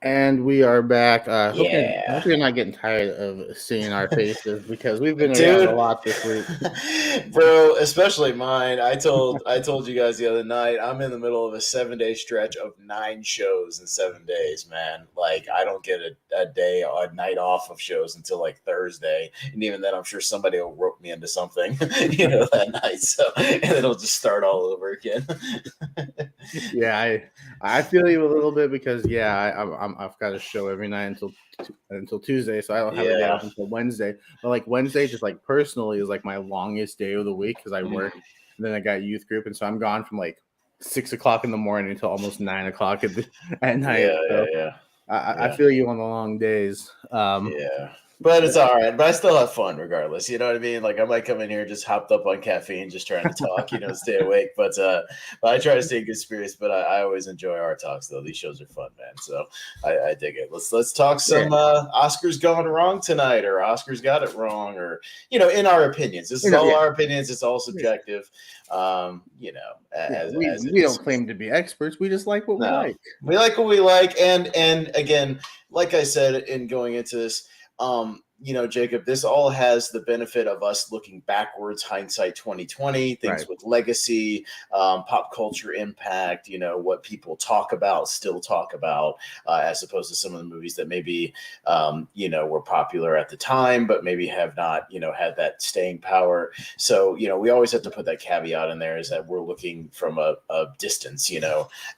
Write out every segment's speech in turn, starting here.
And we are back. Hope Yeah. you're not getting tired of seeing our faces because we've been around a Dude, lot this week. bro, especially mine. I told you guys the other night. I'm in the middle of a 7 day stretch of 9 shows in 7 days, man. Like I don't get a night off of shows until like Thursday, and even then, I'm sure somebody will rope me into something, that night. So and it'll just start all over again. Yeah, I feel you a little bit because I've got a show every night until Tuesday, so I don't have a day Yeah. off until Wednesday. But like Wednesday, just like personally, is like my longest day of the week because I work, Mm. and then I got youth group, and so I'm gone from like 6 o'clock in the morning until almost 9 o'clock at night. Yeah, yeah, So yeah, I yeah. feel you on the long days. Yeah. But it's all right. But I still have fun regardless. You know what I mean? Like I might come in here just hopped up on caffeine, just trying to talk, stay awake. But I try to stay in good spirits. But I always enjoy our talks though. These shows are fun, man. So I dig it. Let's talk Yeah, some Oscars gone wrong tonight, or Oscars got it wrong, or in our opinions. This is all yeah. our opinions. It's all Yeah. subjective. Yeah, As it we don't is. claim to be experts. We just like what we No, like. we like what we like, and again, like I said in going into this, Jacob, this all has the benefit of us looking backwards, hindsight 2020, Right. things with legacy, pop culture impact, what people talk about, still talk about, as opposed to some of the movies that maybe, were popular at the time, but maybe have not, had that staying power. So, we always have to put that caveat in there is that we're looking from a distance, Right.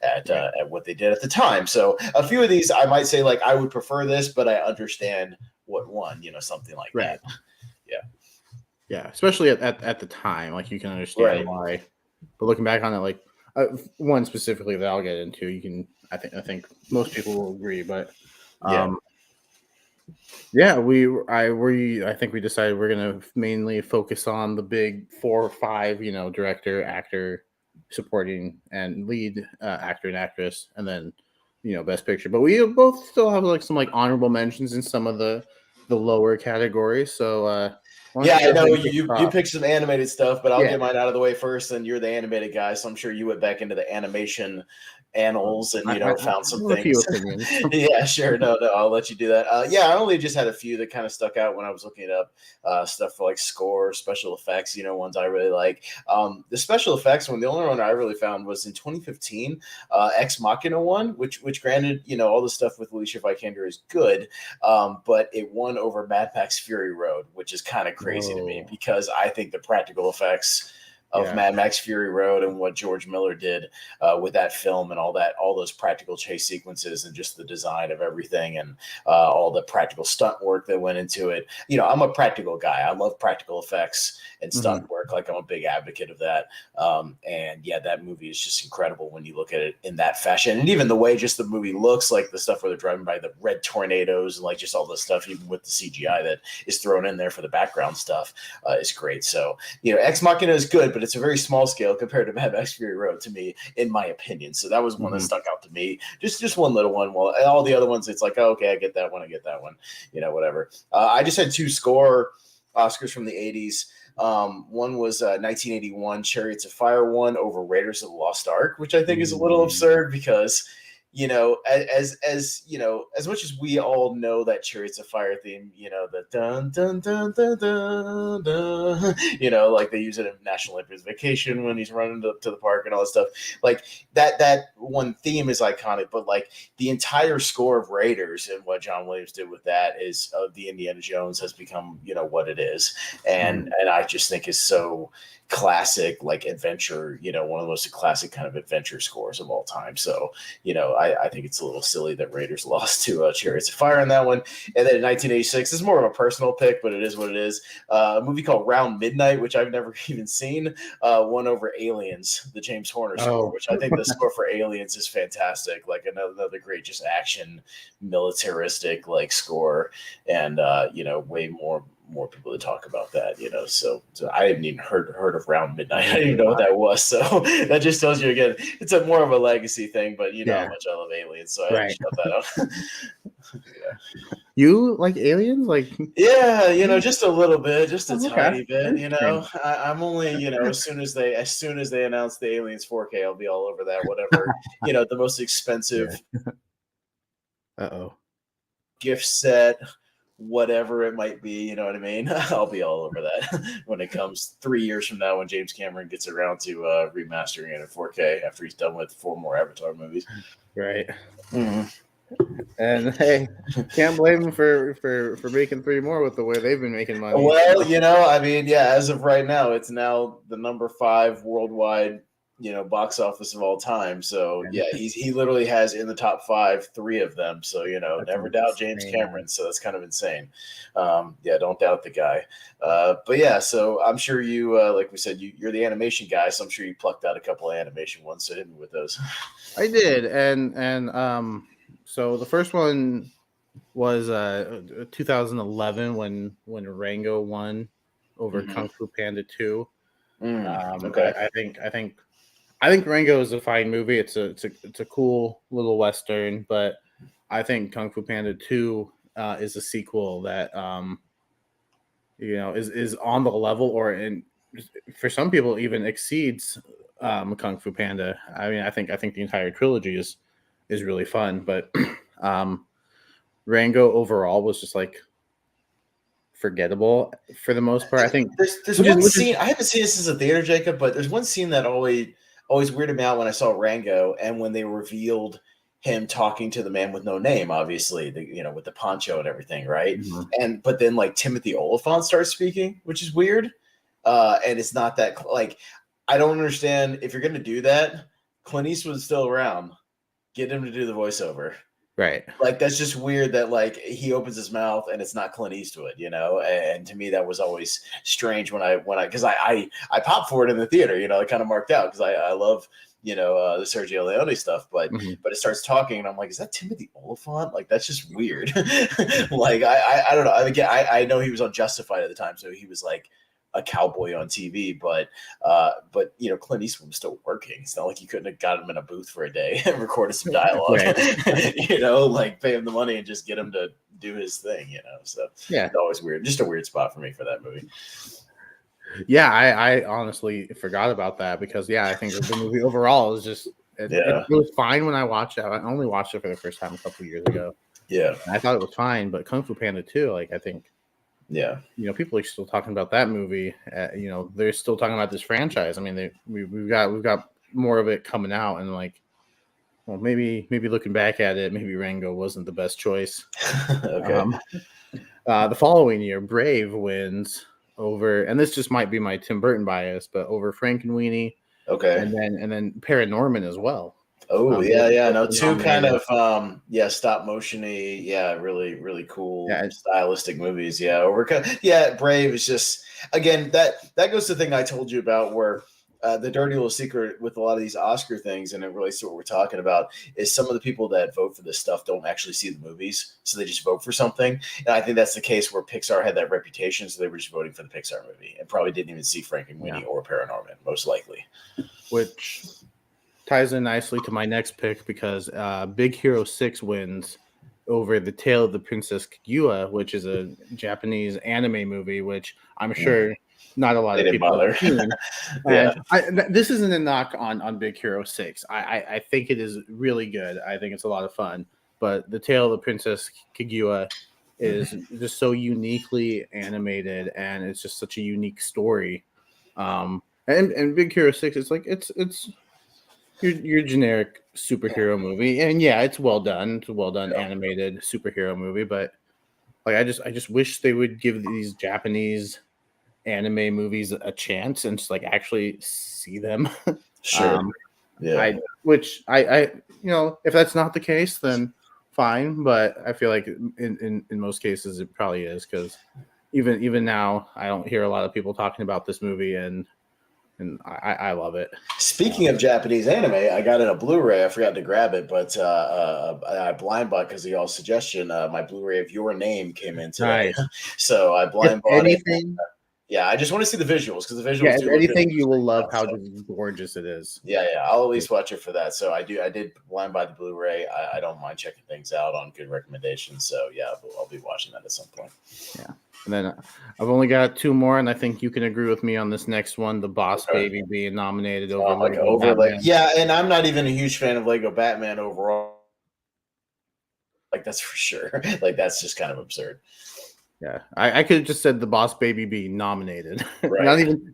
at what they did at the time. So a few of these, I might say, like, I would prefer this, but I understand what won, something like Right. that. Yeah. Yeah. Especially at the time, like you can understand Right. why. But looking back on it, like one specifically that I'll get into, I think most people will agree. But Yeah. um, yeah, I think we decided we're gonna mainly focus on the big 4 or 5, director, actor, supporting, and lead actor and actress, and then best picture. But we both still have like some like honorable mentions in some of the lower categories. So why don't Yeah, you I go know ahead and kick you us you off? picked some animated stuff, but I'll Yeah, get mine out of the way first. And you're the animated guy, so I'm sure you went back into the animation annals and I found some have a few things. opinions. Yeah, sure. No, I'll let you do that. Yeah, I only just had a few that kind of stuck out when I was looking it up. Stuff for like score, special effects, ones I really like. The special effects one, the only one I really found was in 2015, Ex Machina one, which granted, all the stuff with Alicia Vikander is good, but it won over Mad Max Fury Road, which is kind of crazy to me Whoa, because I think the practical effects of yeah, Mad Max Fury Road and what George Miller did with that film and all those practical chase sequences and just the design of everything and all the practical stunt work that went into it. I'm a practical guy. I love practical effects and hmm stunt work. Like I'm a big advocate of that. And yeah, that movie is just incredible when you look at it in that fashion. And even the way just the movie looks, like the stuff where they're driving by the red tornadoes and like just all the stuff, even with the CGI that is thrown in there for the background stuff, is great. So, Ex Machina is good, but it's a very small scale compared to Mad Max Fury Road to me, in my opinion. So that was one that hmm stuck out to me. Just one little one. Well, all the other ones, it's like, oh, okay, I get that one. I get that one. Whatever. I just had 2 score Oscars from the 80s. One was 1981 Chariots of Fire one over Raiders of the Lost Ark, which I think is a little absurd because as much as we all know that Chariots of Fire theme, the dun dun dun dun dun dun, like they use it in National Lampoon's Vacation when he's running to the park and all that stuff. Like that one theme is iconic, but like the entire score of Raiders and what John Williams did with that is the Indiana Jones has become what it is, and I just think is so classic, like adventure, one of the most classic kind of adventure scores of all time. So I think it's a little silly that Raiders lost to Chariots of Fire in that one. And then in 1986, this is more of a personal pick, but it is what it is. A movie called Round Midnight, which I've never even seen, won over Aliens, the James Horner score, Oh, which I think the score for Aliens is fantastic. Like another great, just action, militaristic like score, and way more people to talk about that, So I hadn't even heard of Round Midnight. I didn't even know what that was. So that just tells you again, it's a more of a legacy thing. But you know how yeah, much I love Aliens, so I had to right. shout that out. Yeah, You like aliens? Like, yeah, just a little bit, just a oh, okay, tiny bit. interesting. I'm only as soon as they announce the Aliens 4K, I'll be all over that. Whatever, the most Yeah. expensive Uh-oh. gift set, whatever it might be. You know what I mean? I'll be all over that when it comes 3 years from now when James Cameron gets around to remastering it in 4K after he's done with 4 more Avatar movies. Right. Mhm. And hey, can't blame them for making 3 more with the way they've been making money. Well, you know, I mean, yeah, as of right now, it's now the number 5 worldwide, you know, box office of all time. So yeah, he literally has in the top 5 3 of them. So you know, That's never doubt James insane. Cameron. So that's kind of insane. Yeah, don't doubt the guy. But yeah, so I'm sure you, like we said, you're the animation guy, so I'm sure you plucked out a couple of animation ones. So hit me with those. I did, and so the first one was 2011 when Rango won over Mhm. Kung Fu Panda 2. Okay. I think Rango is a fine movie. It's a cool little western, but I think Kung Fu Panda 2 is a sequel that is on the level, or in for some people even exceeds Kung Fu Panda. I mean, I think the entire trilogy is really fun, but Rango overall was just like forgettable for the most part. I think There's one scene I haven't seen this since the theater, Jacob, but there's one scene that always weirded me out when I saw Rango and when they revealed him talking to the man with no name, obviously, with the poncho and everything, right? Mhm. But then like Timothy Oliphant starts speaking, which is weird, and it's not that like I don't understand if you're gonna do that. Clint Eastwood's still around. Get him to do the voiceover. Right. Like that's just weird that like he opens his mouth and it's not Clint Eastwood, you know. And to me that was always strange when I because I popped for it in the theater, you know. I kind of marked out because I love the Sergio Leone stuff, but Mhm. it starts talking and I'm like, is that Timothy Oliphant? Like that's just weird. Like I don't know. I mean, I know he was on Justified at the time, so he was like a cowboy on TV, but Clint Eastwood was still working. It's not like you couldn't have got him in a booth for a day and recorded some dialogue, Right. like pay him the money and just get him to do his thing, So Yeah. it's always weird. Just a weird spot for me for that movie. Yeah, I honestly forgot about that because I think the movie overall is just it was fine when I watched it. I only watched it for the first time a couple years ago. Yeah, and I thought it was fine, but Kung Fu Panda 2, like I think people are still talking about that movie. They're still talking about this franchise. I mean, we've got more of it coming out, and like, well, maybe looking back at it, maybe Rango wasn't the best choice. Okay. The following year, Brave wins over, and this just might be my Tim Burton bias, but over Frankenweenie, Okay. and then Paranorman as well. Oh yeah. No, two kind nominated. of stop motiony, really, really cool Yeah, stylistic movies. Yeah, Brave is just again that goes to the thing I told you about where the dirty little secret with a lot of these Oscar things, and it relates to what we're talking about, is some of the people that vote for this stuff don't actually see the movies, so they just vote for something. And I think that's the case where Pixar had that reputation, so they were just voting for the Pixar movie and probably didn't even see Frankenweenie or Paranorman, most likely. Which ties in nicely to my next pick because Big Hero 6 wins over The Tale of the Princess Kaguya, which is a Japanese anime movie, which I'm sure not a lot They of didn't people bother. have seen. And this isn't a knock on Big Hero 6. I think it is really good. I think it's a lot of fun. But The Tale of the Princess Kaguya is just so uniquely animated, and it's just such a unique story. And Big Hero 6, it's like it's your generic superhero movie, and it's well done. It's a well done animated superhero movie, but like I just wish they would give these Japanese anime movies a chance and just like actually see them. Sure. Which if that's not the case, then fine. But I feel like in most cases it probably is, because even now I don't hear a lot of people talking about this movie, and I love it. Speaking of Japanese anime, I got it a Blu-ray. I forgot to grab it, but I blind bought because of y'all's suggestion. My Blu-ray of Your Name came in today, Nice. so I blind bought anything, it. Yeah, I just want to see the visuals because the visuals do if look anything, good. you will love how gorgeous it is. Yeah, I'll at least watch it for that. So I did blind buy the Blu-ray. I don't mind checking things out on good recommendations. So yeah, I'll be watching that at some point. Yeah. And then I've only got 2 more, and I think you can agree with me on this next one: the Boss Baby being nominated over Lego Batman. Yeah, and I'm not even a huge fan of Lego Batman overall. Like that's for sure. Like that's just kind of absurd. Yeah, I could have just said the Boss Baby be nominated, Right.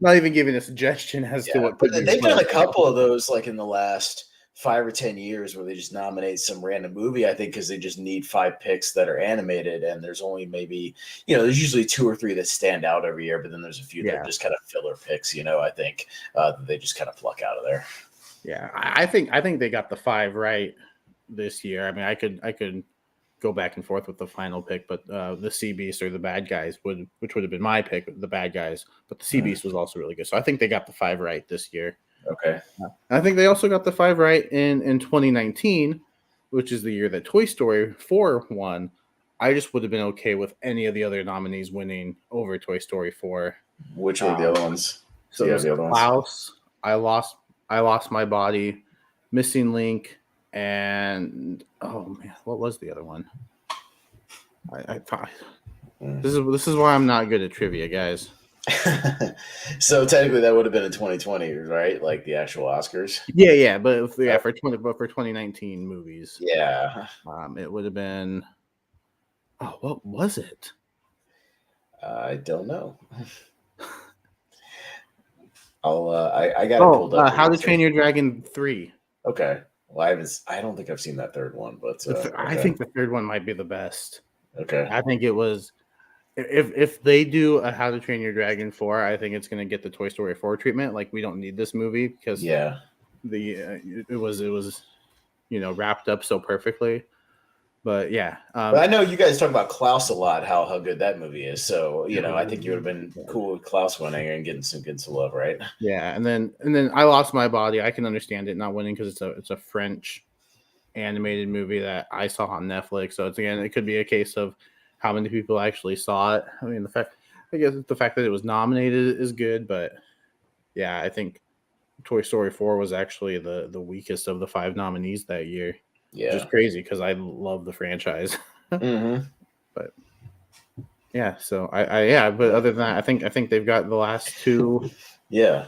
not even giving a suggestion as to Yeah, what but could be they've done a replaced. couple of those like in the last 5 or 10 years where they just nominate some random movie. I think because they just need 5 picks that are animated, and there's only maybe there's usually 2 or 3 that stand out every year, but then there's a few that are Yeah, just kind of filler picks. I think that they just kind of pluck out of there. yeah. I think they got the 5 right this year. I mean, I could go back and forth with the final pick, but the Sea Beast or the Bad Guys which would have been my pick, the Bad Guys, but the Sea Mm, Beast was also really good. So I think they got the 5 right this year. okay. And I think they also got the 5 right in 2019, which is the year that Toy Story 4 won. I just would have been okay with any of the other nominees winning over Toy Story 4. Which were the other ones? So Do you it have was the other ones? Klaus, I lost my body, Missing Link, and oh man, what was the other one? I thought Mm. this is why I'm not good at trivia, guys. So technically, that would have been in 2020, right? Like the actual Oscars. Yeah, for 2019 movies, Yeah, it would have been. Oh, what was it? I don't know. I got it pulled up. How to Train Your Dragon 3. Okay. Well, I don't think I've seen that third one, but I okay. think the third one might be the best. Okay. I think it was. If they do a How to Train Your Dragon 4, I think it's going to get the Toy Story 4 treatment. Like, we don't need this movie because Yeah. it was wrapped up so perfectly. But yeah, But I know you guys talk about Klaus a lot, how good that movie is. So I think you would have been cool with Klaus winning and getting some love, right? yeah, and then I Lost My Body. I can understand it not winning because it's a French animated movie that I saw on Netflix. So it could be a case of how many people actually saw it. I mean, the fact that it was nominated is good, but yeah, I think Toy Story 4 was actually the weakest of the 5 nominees that year. Yeah. Which is crazy because I love the franchise. Mm-hmm. But yeah, so but other than that, I think they've got the last two Yeah.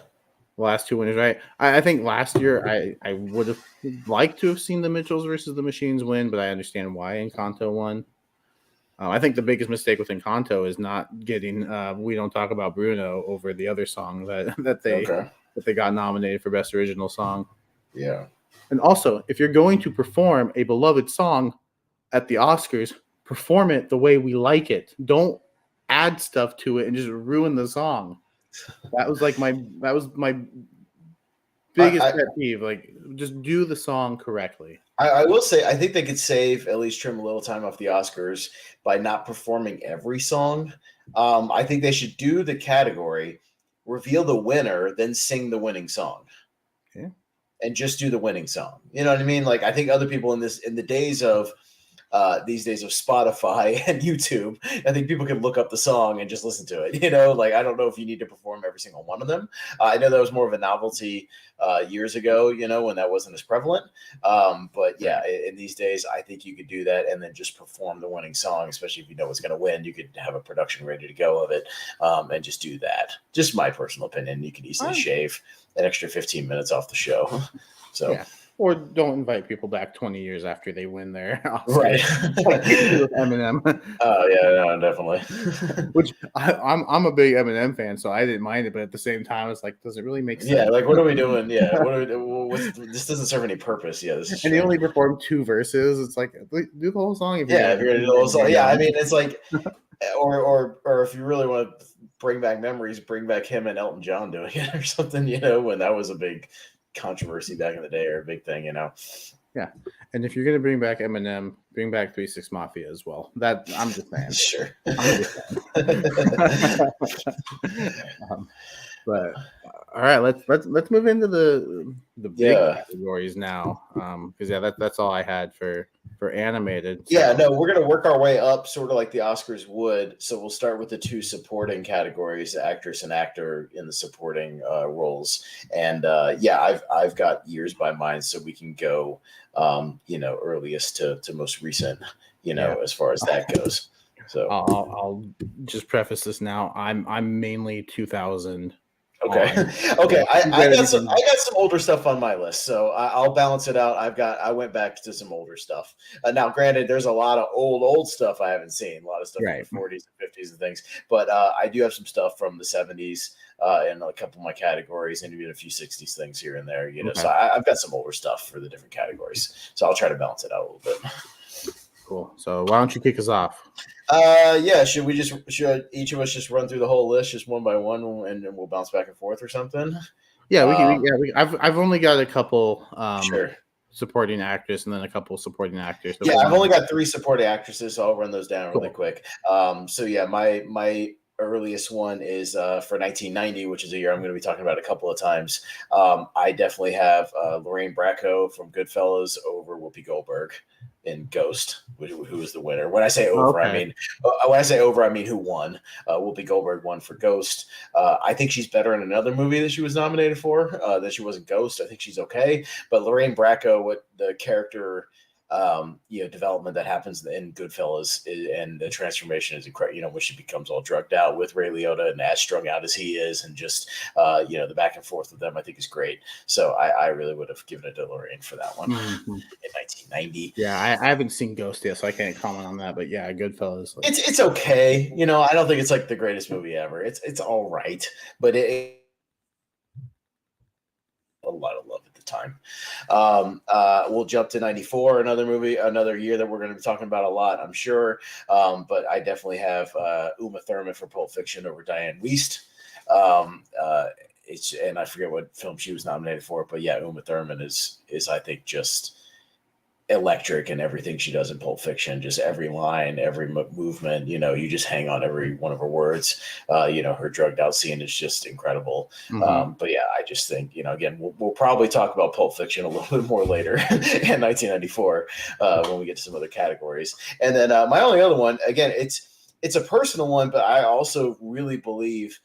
winners right. I think last year I would have liked to have seen the Mitchells versus the Machines win, but I understand why Encanto won. I think the biggest mistake with Encanto is not getting "We Don't Talk About Bruno" over the other song that they got nominated for Best Original Song. Yeah. And also, if you're going to perform a beloved song at the Oscars, perform it the way we like it. Don't add stuff to it and just ruin the song. That was my biggest pet peeve. Like, just do the song correctly. I will say, I think they could save, at least trim a little time off the Oscars by not performing every song. I think they should do the category, reveal the winner, then sing the winning song. Okay. And just do the winning song. You know what I mean? Like, I think other people in the days of these days of Spotify and YouTube, I think people can look up the song and just listen to it. Like, I don't know if you need to perform every single one of them. I know that was more of a novelty years ago, when that wasn't as prevalent. But yeah, in these days, I think you could do that and then just perform the winning song, especially if you know what's going to win. You could have a production ready to go of it and just do that. Just my personal opinion. You could easily shave an extra 15 minutes off the show. So. Yeah. Or don't invite people back 20 years after they win their Oscar. Right. Like with Eminem. Oh yeah, no, definitely. Which I'm a big Eminem fan, so I didn't mind it, but at the same time, it's like, does it really make sense? Yeah, like what are we doing? Yeah, this doesn't serve any purpose. Yeah, this is. And he only performed 2 verses. It's like, do the whole song. If you're gonna do the whole song, yeah. I mean, it's like, or if you really want to bring back memories, bring back him and Elton John doing it or something. When that was a big controversy back in the day or a big thing. Yeah, and if you're gonna bring back Eminem, bring back 3 6 Mafia as well. That I'm just saying. Sure. But all right, let's move into the big categories now. Because that's all I had for animated. So. Yeah, no, we're gonna work our way up, sort of like the Oscars would. So we'll start with the 2 supporting categories: actress and actor in the supporting roles. And I've got years by mine, so we can go, earliest to most recent, as far as that goes. So I'll just preface this now. I'm mainly 2000 Okay. on. Okay. Yeah, she's got I everything. got some older stuff on my list, so I'll balance it out. I went back to some older stuff. Now, granted, there's a lot of old stuff I haven't seen, a lot of stuff from the Right. 40s and 50s and things, but I do have some stuff from the 70s in a couple of my categories, and even a few 60s things here and there. So Okay. I've got some older stuff for the different categories. So I'll try to balance it out a little bit. Cool. So why don't you kick us off? Yeah. Should each of us just run through the whole list just one by one, and then we'll bounce back and forth or something? Yeah, we can. Um, I've only got a couple sure. supporting actors and then a couple supporting actors. So Yeah, I've only got 3 supporting actresses, so I'll run those down really cool. quick. So yeah, my earliest one is for 1990, which is a year I'm going to be talking about a couple of times. I definitely have Lorraine Bracco from Goodfellas over Whoopi Goldberg in Ghost, who was the winner. When I say over, I Okay. mean who won. Whoopi Goldberg won for Ghost. I think she's better in another movie that she was nominated for than she was in Ghost. I think she's okay, but Lorraine Bracco, what the character development that happens in Goodfellas and the transformation is incredible. When she becomes all drugged out with Ray Liotta and as strung out as he is, and just the back and forth with them, I think is great. So I really would have given it to Lorraine for that one Mm-hmm. in 1990. Yeah, I haven't seen Ghost yet, so I can't comment on that. But yeah, Goodfellas. Like, It's okay. I don't think it's like the greatest movie ever. It's all right, but it a lot of love at the time. We'll jump to 94, another year that we're going to be talking about a lot, I'm sure. But I definitely have Uma Thurman for Pulp Fiction over Diane Wiest. And I forget what film she was nominated for, but yeah, Uma Thurman is I think just electric in everything she does in Pulp Fiction. Just every line, every movement, you just hang on every one of her words. Her drugged out scene is just incredible. mm-hmm. But yeah, I just think, again, we'll probably talk about Pulp Fiction a little bit more later in 1994 when we get to some other categories. And then my only other one, again, it's a personal one, but I also really believe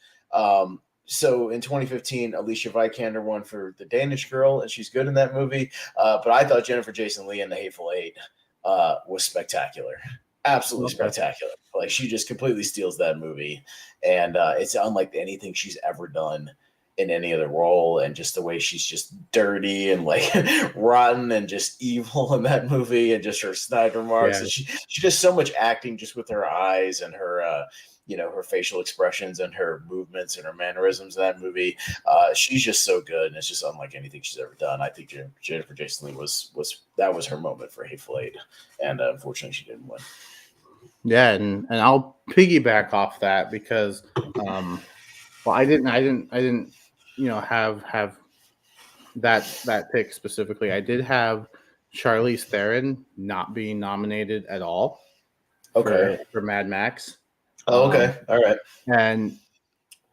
so in 2015, Alicia Vikander won for The Danish Girl, and she's good in that movie. But I thought Jennifer Jason Leigh in The Hateful Eight was spectacular, absolutely Okay. spectacular. Like she just completely steals that movie, and it's unlike anything she's ever done in any other role. And just the way she's just dirty and like rotten and just evil in that movie, and just her snide remarks. Yeah. And she does so much acting just with her eyes and her her facial expressions and her movements and her mannerisms in that movie. She's just so good, and it's just unlike anything she's ever done. I think Jennifer Jason Leigh was her moment for Hateful Eight, and unfortunately, she didn't win. Yeah, and I'll piggyback off that because, I didn't have that pick specifically. I did have Charlize Theron not being nominated at all Okay. for Mad Max. Oh, okay. All right. And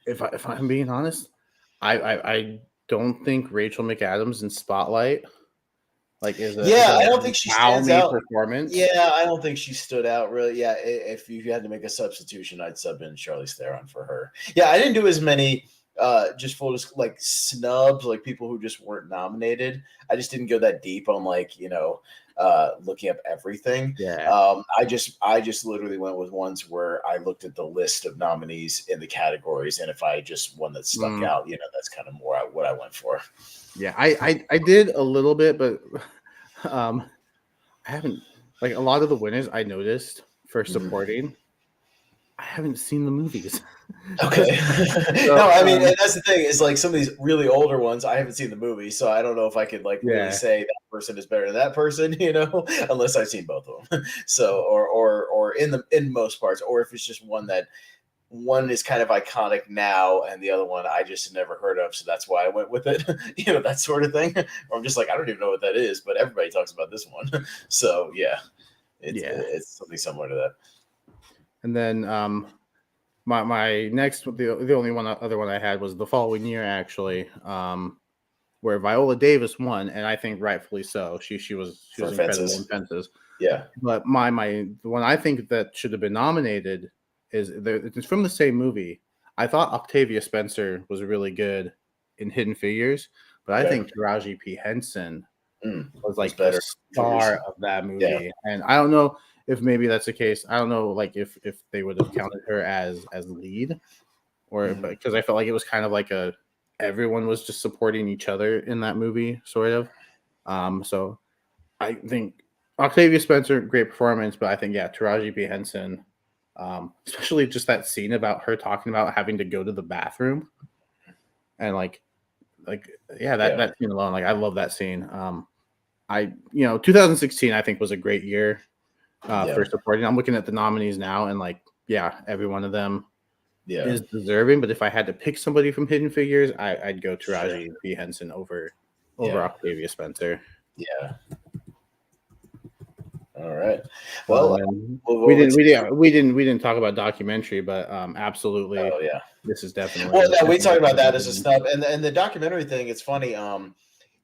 if I'm being honest, I don't think Rachel McAdams in Spotlight is I don't think she stands out. performance. Yeah, I don't think she stood out really. Yeah, if you had to make a substitution, I'd sub in Charlize Theron for her. Yeah, I didn't do as many just full like snubs, like people who just weren't nominated. I just didn't go that deep on looking up everything. Yeah. I just literally went with ones where I looked at the list of nominees in the categories, and if I just one that stuck out, that's kind of more what I went for. Yeah, I did a little bit, but I haven't a lot of the winners I noticed for supporting. I haven't seen the movies. Okay. So, no, I mean, and that's the thing is like some of these really older ones, I haven't seen the movie, so I don't know if I could really say that person is better than that person, unless I've seen both of them. So, or in most parts, or if it's just one is kind of iconic now, and the other one I just never heard of, so that's why I went with it. That sort of thing. Or I'm just like, I don't even know what that is, but everybody talks about this one. So yeah, it's something similar to that. And then my next the only other one I had was the following year actually, where Viola Davis won, and I think rightfully so. She was incredible in Fences. Yeah. But the one I think that should have been nominated it's from the same movie. I thought Octavia Spencer was really good in Hidden Figures, but I think Taraji P. Henson was the star of that movie. Yeah. And I don't know if maybe that's the case. I don't know, if they would have counted her as lead, or because I felt like it was kind of like a everyone was just supporting each other in that movie, sort of. So I think Octavia Spencer, great performance, but I think Taraji P Henson, especially just that scene about her talking about having to go to the bathroom, and that scene alone, like I love that scene. 2016 I think was a great year for supporting. I'm looking at the nominees now, and every one of them is deserving. But if I had to pick somebody from Hidden Figures, I'd go Taraji P Henson over Octavia Spencer. Yeah. All right. Well, we didn't talk about documentary, but absolutely. Oh yeah, this is definitely. Well, no, we talked about that as a snub, and the documentary thing. It's funny.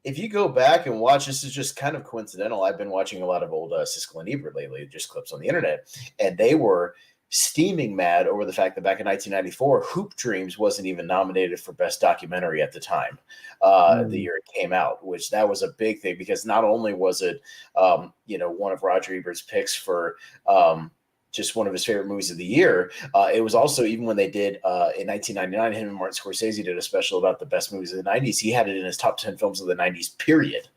If you go back and watch, this is just kind of coincidental. I've been watching a lot of old Siskel and Ebert lately, just clips on the internet, and they were steaming mad over the fact that back in 1994, Hoop Dreams wasn't even nominated for Best Documentary at the time, the year it came out, which that was a big thing because not only was it, one of Roger Ebert's picks for just one of his favorite movies of the year, it was also, even when they did in 1999, him and Martin Scorsese did a special about the best movies of the 90s. He had it in his top 10 films of the 90s, period.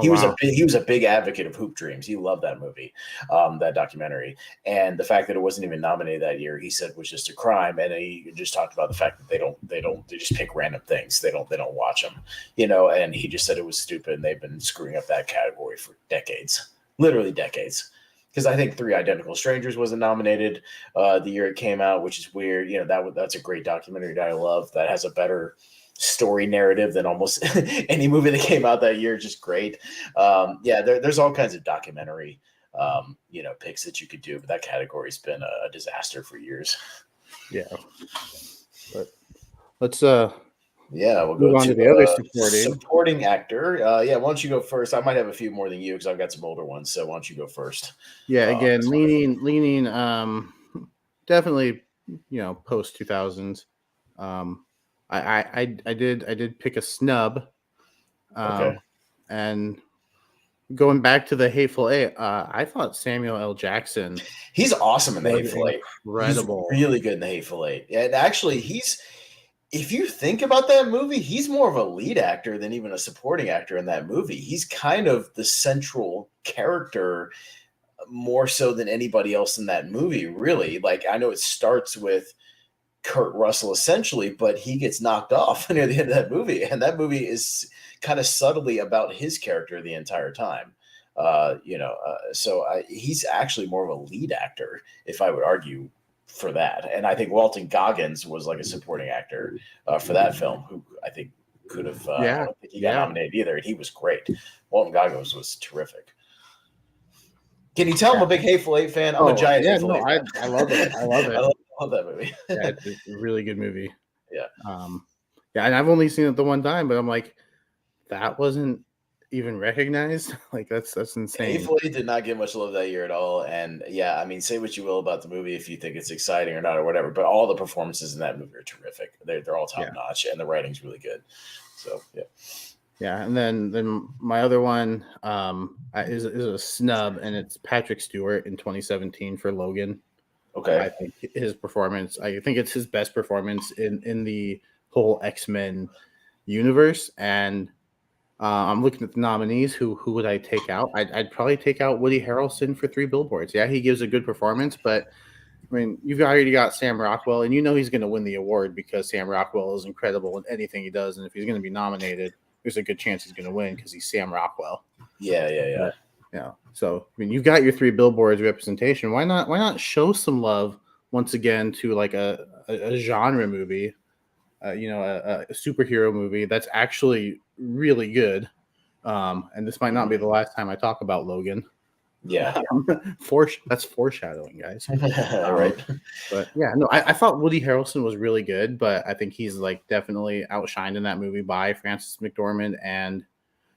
He was a big advocate of Hoop Dreams. He loved that movie, that documentary, and the fact that it wasn't even nominated that year, he said was just a crime. And he just talked about the fact that they just pick random things. They don't watch them, And he just said it was stupid. And they've been screwing up that category for decades, literally decades. Because I think Three Identical Strangers wasn't nominated the year it came out, which is weird. That's a great documentary that I love. That has a better story narrative than almost any movie that came out that year. Just great. There's all kinds of documentary picks that you could do, but that category's been a disaster for years. But let's we'll move on to the other supporting actor. Why don't you go first? I might have a few more than you because I've got some older ones, so why don't you go first? Again, leaning definitely post 2000s. I did pick a snub, and going back to the Hateful Eight, I thought Samuel L. Jackson. He's awesome in the Hateful Eight. Incredible, he's really good in the Hateful Eight. And actually, if you think about that movie, he's more of a lead actor than even a supporting actor in that movie. He's kind of the central character more so than anybody else in that movie. Really, I know it starts with Kurt Russell essentially, but he gets knocked off near the end of that movie, and that movie is kind of subtly about his character the entire time. He's actually more of a lead actor, if I would argue, for that. And I think Walton Goggins was like a supporting actor for that film, who I think could have. I don't think he got nominated either, and he was great. Walton Goggins was terrific. Can you tell I'm a big Hateful Eight fan? I'm a giant Hateful Eight fan. I love it. I love it. I love that movie. It's a really good movie. Yeah. And I've only seen it the one time, but I'm like, that wasn't even recognized. That's insane. Hateful Eight did not get much love that year at all. And say what you will about the movie if you think it's exciting or not or whatever, but all the performances in that movie are terrific. They're all top notch, and the writing's really good. So and then my other one is a snub, and it's Patrick Stewart in 2017 for Logan. Okay. I think his performance, I think it's his best performance in the whole X-Men universe. And I'm looking at the nominees. Who would I take out? I'd probably take out Woody Harrelson for Three Billboards. Yeah, he gives a good performance, but I mean, you've already got Sam Rockwell, and he's going to win the award because Sam Rockwell is incredible in anything he does. And if he's going to be nominated, there's a good chance he's going to win because he's Sam Rockwell. Yeah. So I mean, you've got your Three Billboards representation. Why not show some love once again to like a genre movie, a superhero movie that's actually really good. And this might not be the last time I talk about Logan. Yeah. That's foreshadowing, guys. Right. But I thought Woody Harrelson was really good, but I think he's definitely outshined in that movie by Frances McDormand and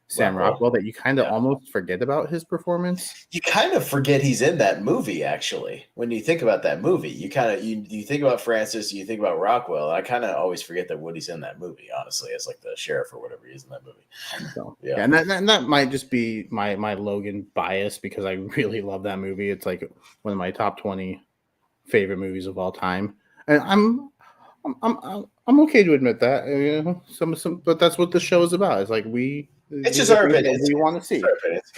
Sam Rockwell, that you kind of almost forget about his performance. You kind of forget he's in that movie, actually. When you think about that movie, you kind of you think about Francis, you think about Rockwell. I kind of always forget that Woody's in that movie, honestly, as like the sheriff or whatever he is in that movie. So, and that might just be my Logan bias because I really love that movie. It's like one of my top 20 favorite movies of all time. And I'm okay to admit that. But that's what the show is about. It's like It's these just are our things that opinions. we want to It's see. our opinions.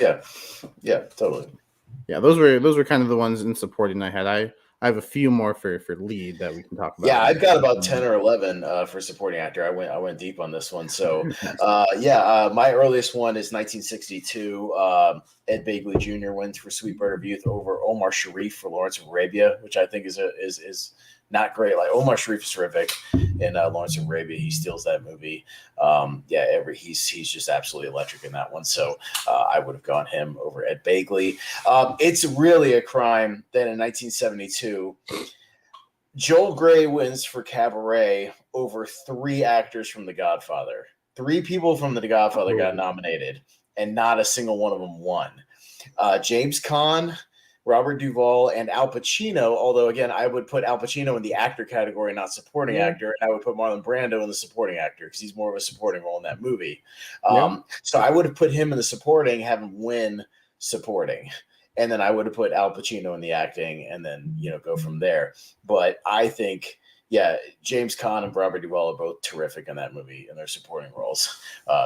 Yeah, totally. Yeah, those were kind of the ones in supporting I had. I have a few more for lead that we can talk about. Yeah, I've got about 10 or 11 for supporting actor. I went deep on this one. So, Nice. my earliest one is 1962. Ed Begley Jr. wins for Sweet Bird of Youth over Omar Sharif for Lawrence of Arabia, which I think is not great. Like Omar Sharif is terrific in Lawrence of Arabia. He steals that movie. He's just absolutely electric in that one. So I would have gone him over Ed Begley. It's really a crime that in 1972. Joel Grey wins for Cabaret over 3 actors from The Godfather. 3 people from The Godfather got nominated, and not a single one of them won. James Caan, Robert Duvall, and Al Pacino. Although, again, I would put Al Pacino in the actor category, not supporting actor. And I would put Marlon Brando in the supporting actor because he's more of a supporting role in that movie. So I would have put him in the supporting, have him win supporting. And then I would have put Al Pacino in the acting and then, go from there. But I think, James Caan and Robert Duvall are both terrific in that movie in their supporting roles.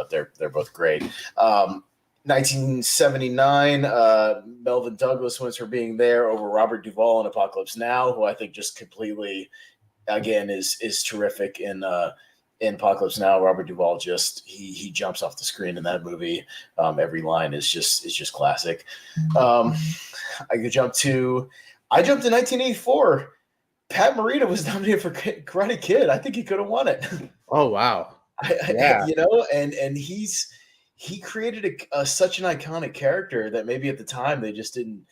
They're both great. 1979, Melvin Douglas wins for being there over Robert Duvall in Apocalypse Now, who I think just completely, again, is terrific in Apocalypse Now. Robert Duvall just he jumps off the screen in that movie. Every line is just classic. I jumped to 1984. Pat Morita was nominated for Karate Kid. I think he could have won it. Oh wow! And he created such an iconic character that maybe at the time they just didn't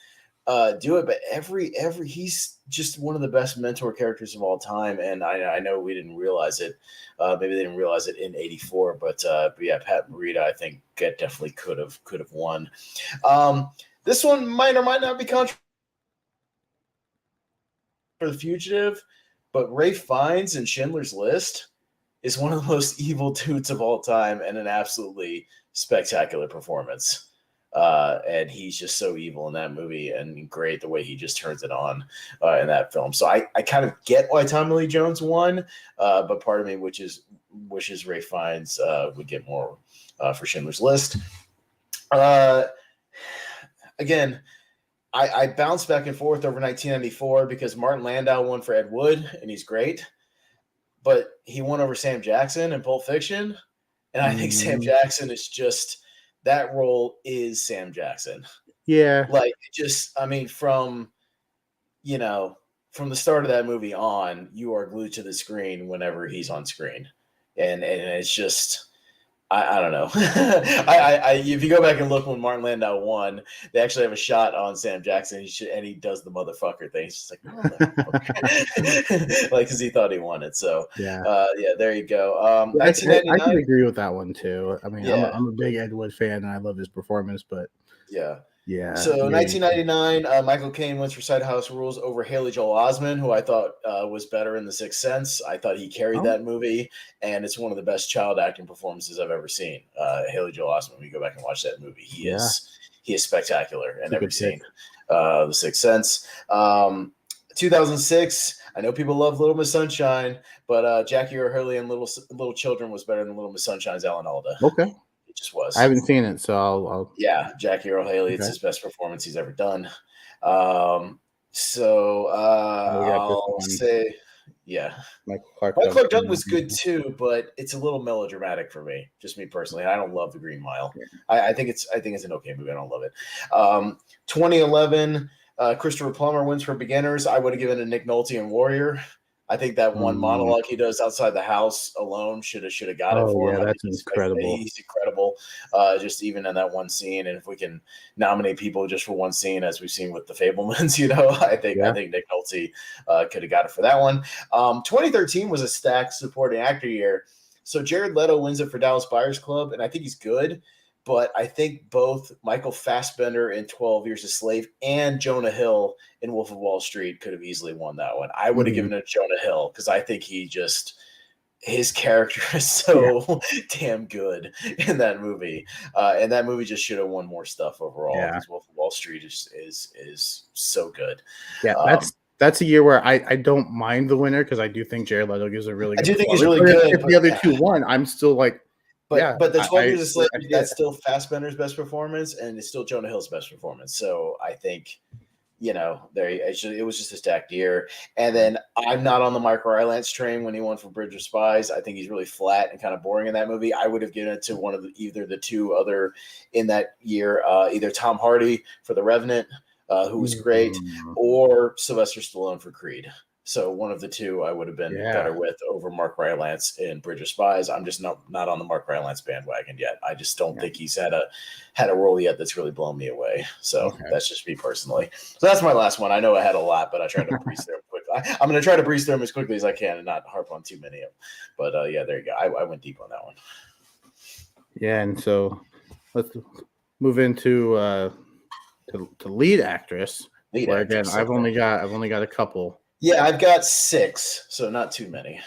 do it. But every he's just one of the best mentor characters of all time. And I know we didn't realize it. Maybe they didn't realize it in '84. But yeah, Pat Morita, I think definitely could have won. This one might or might not be controversial for The Fugitive, but Ralph Fiennes in Schindler's List is one of the most evil dudes of all time and an absolutely spectacular performance. And he's just so evil in that movie and great the way he just turns it on in that film. So I kind of get why Tommy Lee Jones won, but part of me wishes Ralph Fiennes would get more for Schindler's List. Again, I bounced back and forth over 1994 because Martin Landau won for Ed Wood, and he's great. But he won over Sam Jackson in Pulp Fiction. And I think Sam Jackson is just – that role is Sam Jackson. Yeah. From the start of that movie on, you are glued to the screen whenever he's on screen. And it's just – I don't know. If you go back and look when Martin Landau won, they actually have a shot on Sam Jackson, and he does the motherfucker thing. It's just like, like, because he thought he won it. So there you go. I can agree with that one too. I mean, I'm a big Ed Wood fan, and I love his performance. But yeah. So 1999, Michael Caine wins for Side House Rules over Haley Joel Osment, who I thought was better in The Sixth Sense. I thought he carried that movie, and it's one of the best child acting performances I've ever seen. Haley Joel Osment, when you go back and watch that movie, he is spectacular in every scene. The Sixth Sense. 2006, I know people love Little Miss Sunshine, but Jackie Earle Haley and Little Children was better than Little Miss Sunshine's Alan Alda. Okay. Just was. I haven't seen it, so I'll Jackie Earle Haley. It's his best performance he's ever done. I'll say, Michael Clark Duncan was good too, but it's a little melodramatic for me, just me personally. I don't love The Green Mile. I think it's an okay movie. I don't love it. 2011, Christopher Plummer wins for Beginners. I would have given it to Nick Nolte in Warrior. I think that one monologue he does outside the house alone should have got it for him. That's incredible. He's incredible, just even in that one scene. And if we can nominate people just for one scene, as we've seen with The Fabelmans, I think Nick Nolte could have got it for that one. 2013 was a stacked supporting actor year. So Jared Leto wins it for Dallas Buyers Club, and I think he's good. But I think both Michael Fassbender in 12 Years a Slave and Jonah Hill in Wolf of Wall Street could have easily won that one. I would have given it to Jonah Hill because I think his character is so damn good in that movie. And that movie just should have won more stuff overall because Wolf of Wall Street is so good. Yeah, that's a year where I don't mind the winner because I do think Jared Leto gives a really I good do think he's performance. really But good. if the other two won, I'm still like, yeah, But the 12 Years a Slave, I see that's it. still Fassbender's best performance, and it's still Jonah Hill's best performance. So I think, it was just a stacked year. And then I'm not on the Mark Rylance train when he won for Bridge of Spies. I think he's really flat and kind of boring in that movie. I would have given it to one of either the two other in that year, either Tom Hardy for The Revenant, who was great, or Sylvester Stallone for Creed. So one of the two I would have been better with over Mark Rylance in Bridge of Spies. I'm just not on the Mark Rylance bandwagon yet. I just don't think he's had a role yet that's really blown me away. So that's just me personally. So that's my last one. I know I had a lot, but I tried to breeze through them quickly. I'm going to try to breeze through them as quickly as I can and not harp on too many of them. But there you go. I went deep on that one. Yeah, and so let's move into to lead actress. Where again, I've only got a couple. Yeah, I've got 6, so not too many.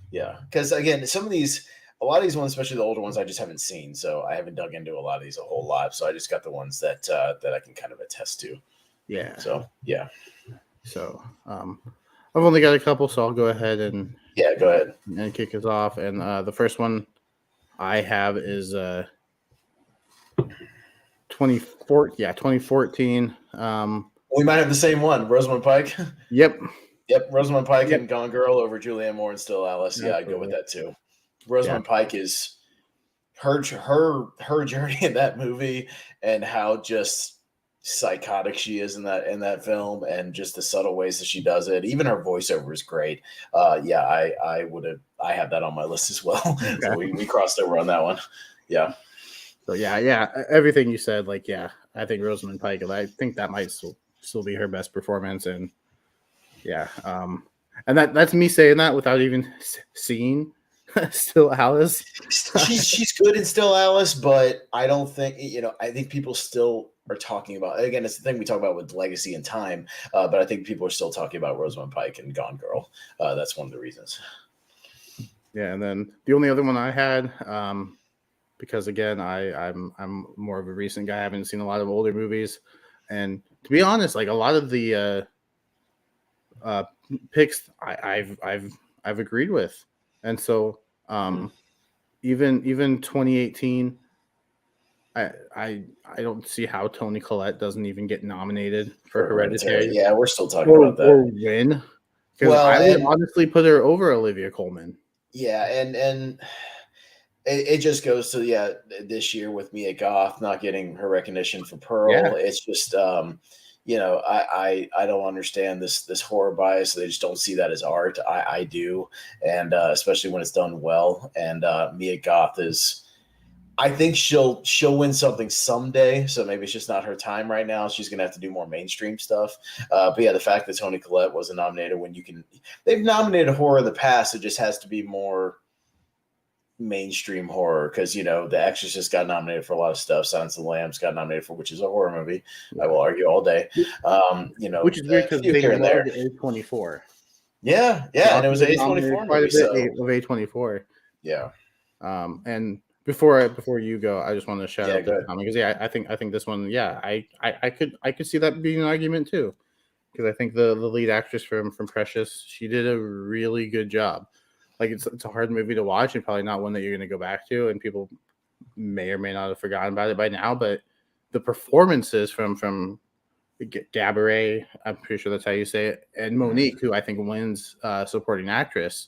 Yeah, because again, a lot of these ones, especially the older ones, I just haven't seen, so I haven't dug into a lot of these a whole lot. So I just got the ones that I can kind of attest to. Yeah. So yeah. So I've only got a couple, so I'll go ahead and go ahead and kick us off. And the first one I have is 2014. We might have the same one, Rosamund Pike. Yep, Rosamund Pike and Gone Girl over Julianne Moore and Still Alice. Yeah, I'd go with that too. Rosamund Pike is her journey in that movie and how just psychotic she is in that film and just the subtle ways that she does it. Even her voiceover is great. I have that on my list as well. Okay. So we crossed over on that one. Yeah. So yeah, everything you said, I think Rosamund Pike, I think that might still be her best performance, and and that's me saying that without even seeing Still Alice. she's good in Still Alice, but I don't think I think people still are talking about. Again, it's the thing we talk about with legacy and time, but I think people are still talking about Rosamund Pike and Gone Girl. That's one of the reasons. Yeah, and then the only other one I had. Because again, I'm more of a recent guy. I haven't seen a lot of older movies, and to be honest, a lot of the picks I've agreed with, and so even 2018, I don't see how Toni Collette doesn't even get nominated for Hereditary. Yeah, we're still talking about that. Or win, because I would honestly put her over Olivia Colman. Yeah, and. It just goes to this year with Mia Goth not getting her recognition for Pearl. Yeah. It's just I don't understand this horror bias. They just don't see that as art. I do, and especially when it's done well. And Mia Goth is, I think she'll win something someday. So maybe it's just not her time right now. She's gonna have to do more mainstream stuff. But yeah, the fact that Toni Collette wasn't nominated when they've nominated horror in the past. It just has to be more mainstream horror, because The Exorcist got nominated for a lot of stuff. Silence of the Lambs got nominated for, which is a horror movie. I will argue all day. Which is weird because they love A24. Yeah, and it was an A24 movie. Of A24. Yeah. And before you go, I just want to shout out to Tommy, because I think this one, I could see that being an argument too, because I think the lead actress from Precious, she did a really good job. It's a hard movie to watch, and probably not one that you're going to go back to, and people may or may not have forgotten about it by now. But the performances from Gabourey, I'm pretty sure that's how you say it, and Monique, who I think wins supporting actress,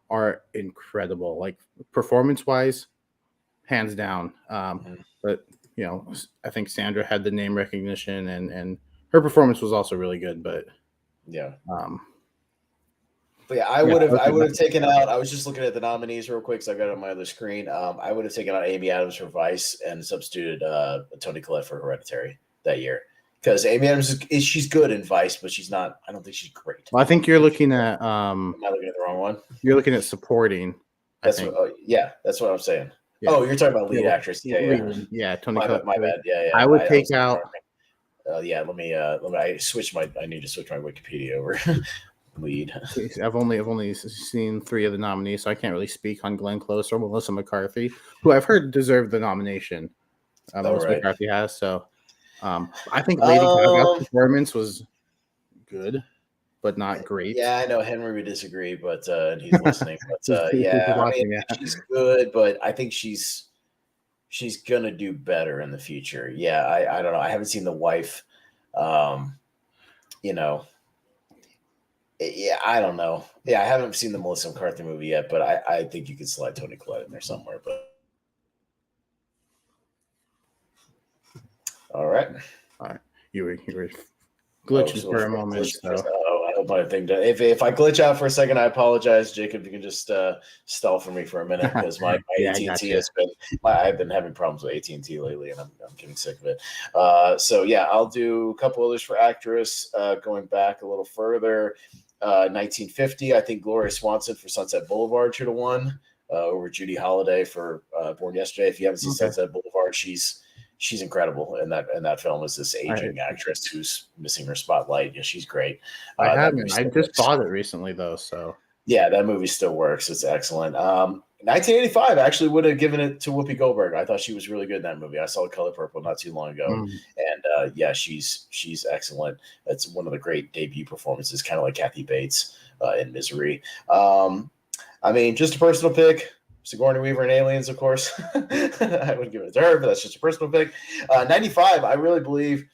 are incredible. Performance-wise, hands down. But I think Sandra had the name recognition, and her performance was also really good. But yeah. But yeah, I would have taken out. I was just looking at the nominees real quick, so I got it on my other screen. I would have taken out Amy Adams for Vice and substituted Toni Collette for Hereditary that year, because Amy Adams she's good in Vice, but she's not. I don't think she's great. Well, I think you're looking at. Am I looking at the wrong one? You're looking at supporting. That's what I'm saying. Yeah. Oh, you're talking about lead actress. Yeah, Toni Collette. My bad. Yeah. I would take out. Let me. I switch my. I need to switch my Wikipedia over. Lead. I've only seen 3 of the nominees, so I can't really speak on Glenn Close or Melissa McCarthy, who I've heard deserved the nomination. Melissa McCarthy has. So I think Lady Gaga's performance was good. but not great. Yeah, I know Henry would disagree, but and he's listening. But He's yeah, I mean, watching, yeah. she's good, but I think she's gonna do better in the future. Yeah, I don't know. I haven't seen The Wife. Um, you know, yeah, I don't know. Yeah, I haven't seen the Melissa McCarthy movie yet, but I think you could slide Tony Collette in there somewhere. But all right. All right, you were Oh, glitching so for a for moment, glitch so I hope my thing does. If I glitch out for a second, I apologize, Jacob. You can just stall for me for a minute because my yeah, I AT and got T you. has been. I've been having problems with AT and T lately, and I'm getting sick of it. So yeah, I'll do a couple others for actress. Going back a little further, 1950. I think Gloria Swanson for Sunset Boulevard should have won over Judy Holliday for Born Yesterday. If you haven't seen Okay. Sunset Boulevard, she's incredible in that film as this I aging actress who's missing her spotlight. Yeah, she's great. I That movie haven't. I still just works. bought it recently though, so Yeah, that movie still works. It's excellent. 1985, I actually would have given it to Whoopi Goldberg. I thought she was really good in that movie. I saw Color Purple not too long ago, mm, and yeah, she's excellent. That's one of the great debut performances, kind of like Kathy Bates in Misery. I mean, just a personal pick. Sigourney Weaver and Aliens, of course. I would give it to her, but that's just a personal pick. 95, I really believe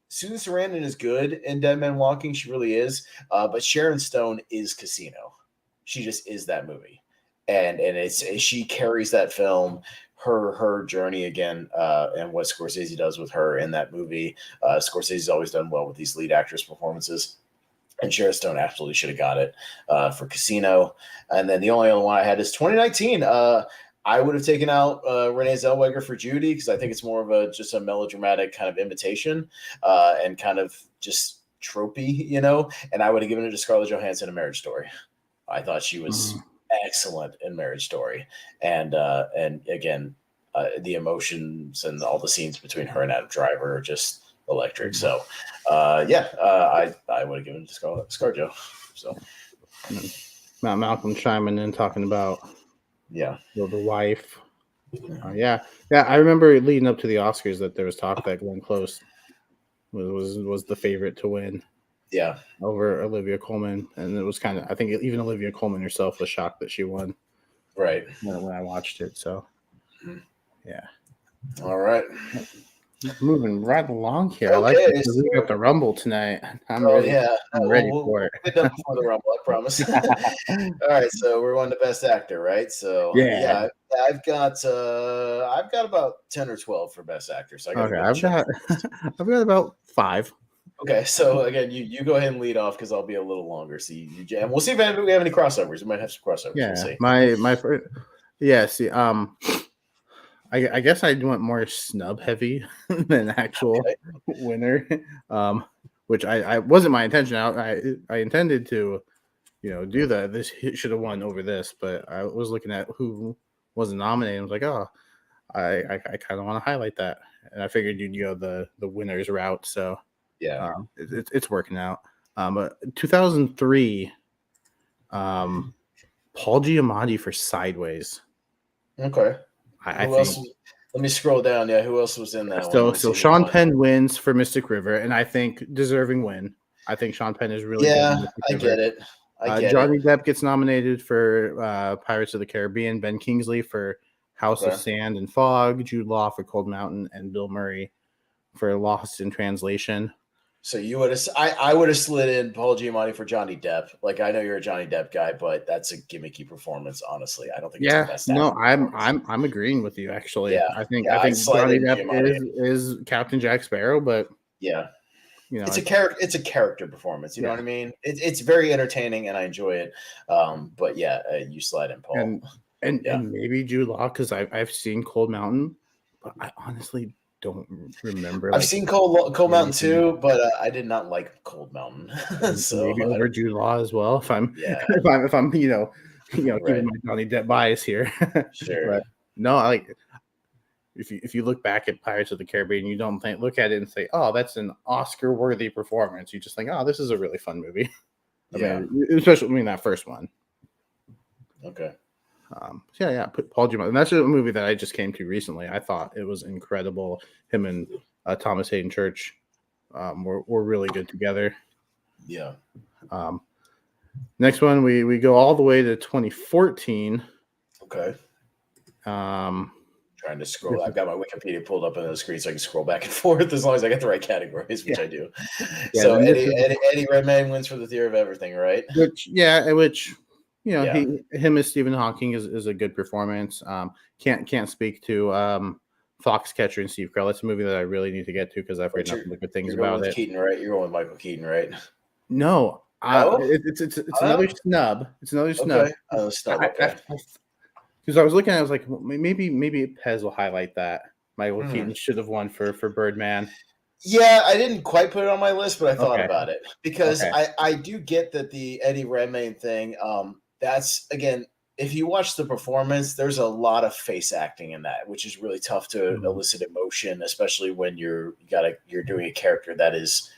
Susan Sarandon is good in Dead Men Walking. She really is. But Sharon Stone is Casino. She just is that movie. And she carries that film, her journey again, and what Scorsese does with her in that movie. Scorsese's always done well with these lead actress performances. And Sharon Stone absolutely should have got it for Casino. And then the only other one I had is 2019. I would have taken out Renee Zellweger for Judy because I think it's more of just a melodramatic kind of imitation and kind of just tropey, And I would have given it to Scarlett Johansson in Marriage Story. I thought she was excellent in Marriage Story, and again, the emotions and all the scenes between her and Adam Driver are just electric. So, I would have given it to ScarJo. So, Malcolm chiming in talking about yeah, the wife. Yeah. I remember leading up to the Oscars that there was talk that Glenn Close was the favorite to win. Yeah, over Olivia Colman, and it was kind of, I think even Olivia Colman herself was shocked that she won. Right. When I watched it, so yeah. All right. Moving right along here. Okay, I like it because we got the Rumble tonight. I'm ready. Yeah, I'm ready for it. We'll get done before the Rumble, I promise. All right, so we're on to Best Actor, right? So Yeah. I've got about 10 or 12 for Best Actor. So I got I've got about 5. Okay, so again, you go ahead and lead off because I'll be a little longer. So you jam. We'll see if we have any crossovers. We might have some crossovers. Yeah, We'll see. my first. Yeah, see, I guess I went more snub heavy than actual winner, which I wasn't my intention. I intended to, do that. This should have won over this, but I was looking at who wasn't nominated. I was like, oh, I kind of want to highlight that, and I figured you'd go the winners route. So yeah, it's working out. But 2003, Paul Giamatti for Sideways. Okay. I Who else? Let me scroll down. Yeah, who else was in that one? So Sean Penn Penn wins for Mystic River, and I think deserving win. I think Sean Penn is really good. I get it. Johnny Depp gets nominated for Pirates of the Caribbean. Ben Kingsley for House of Sand and Fog. Jude Law for Cold Mountain, and Bill Murray for Lost in Translation. So you would have, I would have slid in Paul Giamatti for Johnny Depp. Like, I know you're a Johnny Depp guy, but that's a gimmicky performance. Honestly, I don't think. Yeah, it's the best no, I'm agreeing with you. Actually, yeah, I think Johnny Depp is Captain Jack Sparrow, but yeah, it's a character. It's a character performance. You know what I mean? It's very entertaining, and I enjoy it. But yeah, you slide in Paul, and maybe Jude Law because I've seen Cold Mountain, but I honestly don't remember. I've seen Cold Mountain too, but I did not like Cold Mountain. So maybe over Jude Law as well. If I'm right. keeping my Johnny Depp bias here. Sure. But no, like if you look back at Pirates of the Caribbean, you don't look at it and say, oh, that's an Oscar-worthy performance. You just think, oh, this is a really fun movie. Especially that first one. Okay. Put Paul Giamatti. And that's a movie that I just came to recently. I thought it was incredible. Him and Thomas Hayden Church were really good together. Yeah. Next one, we go all the way to 2014. Okay. Trying to scroll. I've got my Wikipedia pulled up on the screen so I can scroll back and forth as long as I get the right categories, which I do. Yeah, so then Eddie Redmayne wins for The Theory of Everything, right? Which you know, him as Stephen Hawking is a good performance. Can't speak to Foxcatcher and Steve Carell. That's a movie that I really need to get to because I've heard nothing but good things about with it. Keaton, right? You're going with Michael Keaton, right? No, No? It's another snub. It's another snub. Okay. Oh, snub. Okay. Because I was looking, I was like, well, maybe Pez will highlight that. Michael Keaton should have won for Birdman. Yeah, I didn't quite put it on my list, but I thought about it because Okay. I do get that the Eddie Redmayne thing. That's again, if you watch the performance, there's a lot of face acting in that, which is really tough to elicit emotion, especially when you're doing a character that is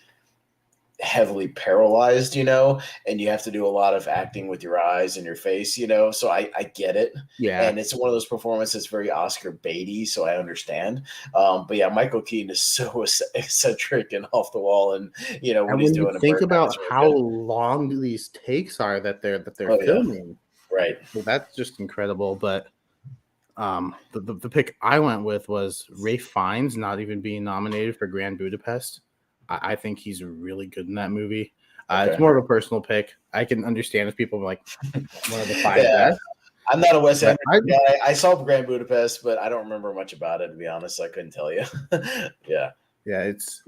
heavily paralyzed, you know, and you have to do a lot of acting with your eyes and your face, you know. So I get it. Yeah. And it's one of those performances very Oscar baity, so I understand. But yeah, Michael Keaton is so eccentric and off the wall, and you know when he's doing you think Birdman, about really how good. long these takes are that they're filming, right? So that's just incredible. But the pick I went with was Ralph Fiennes not even being nominated for Grand Budapest. I think he's really good in that movie. It's more of a personal pick. I can understand if people are like one of the five best. I'm not a Wes Anderson guy. I saw Grand Budapest, but I don't remember much about it, to be honest. I couldn't tell you. Yeah. It's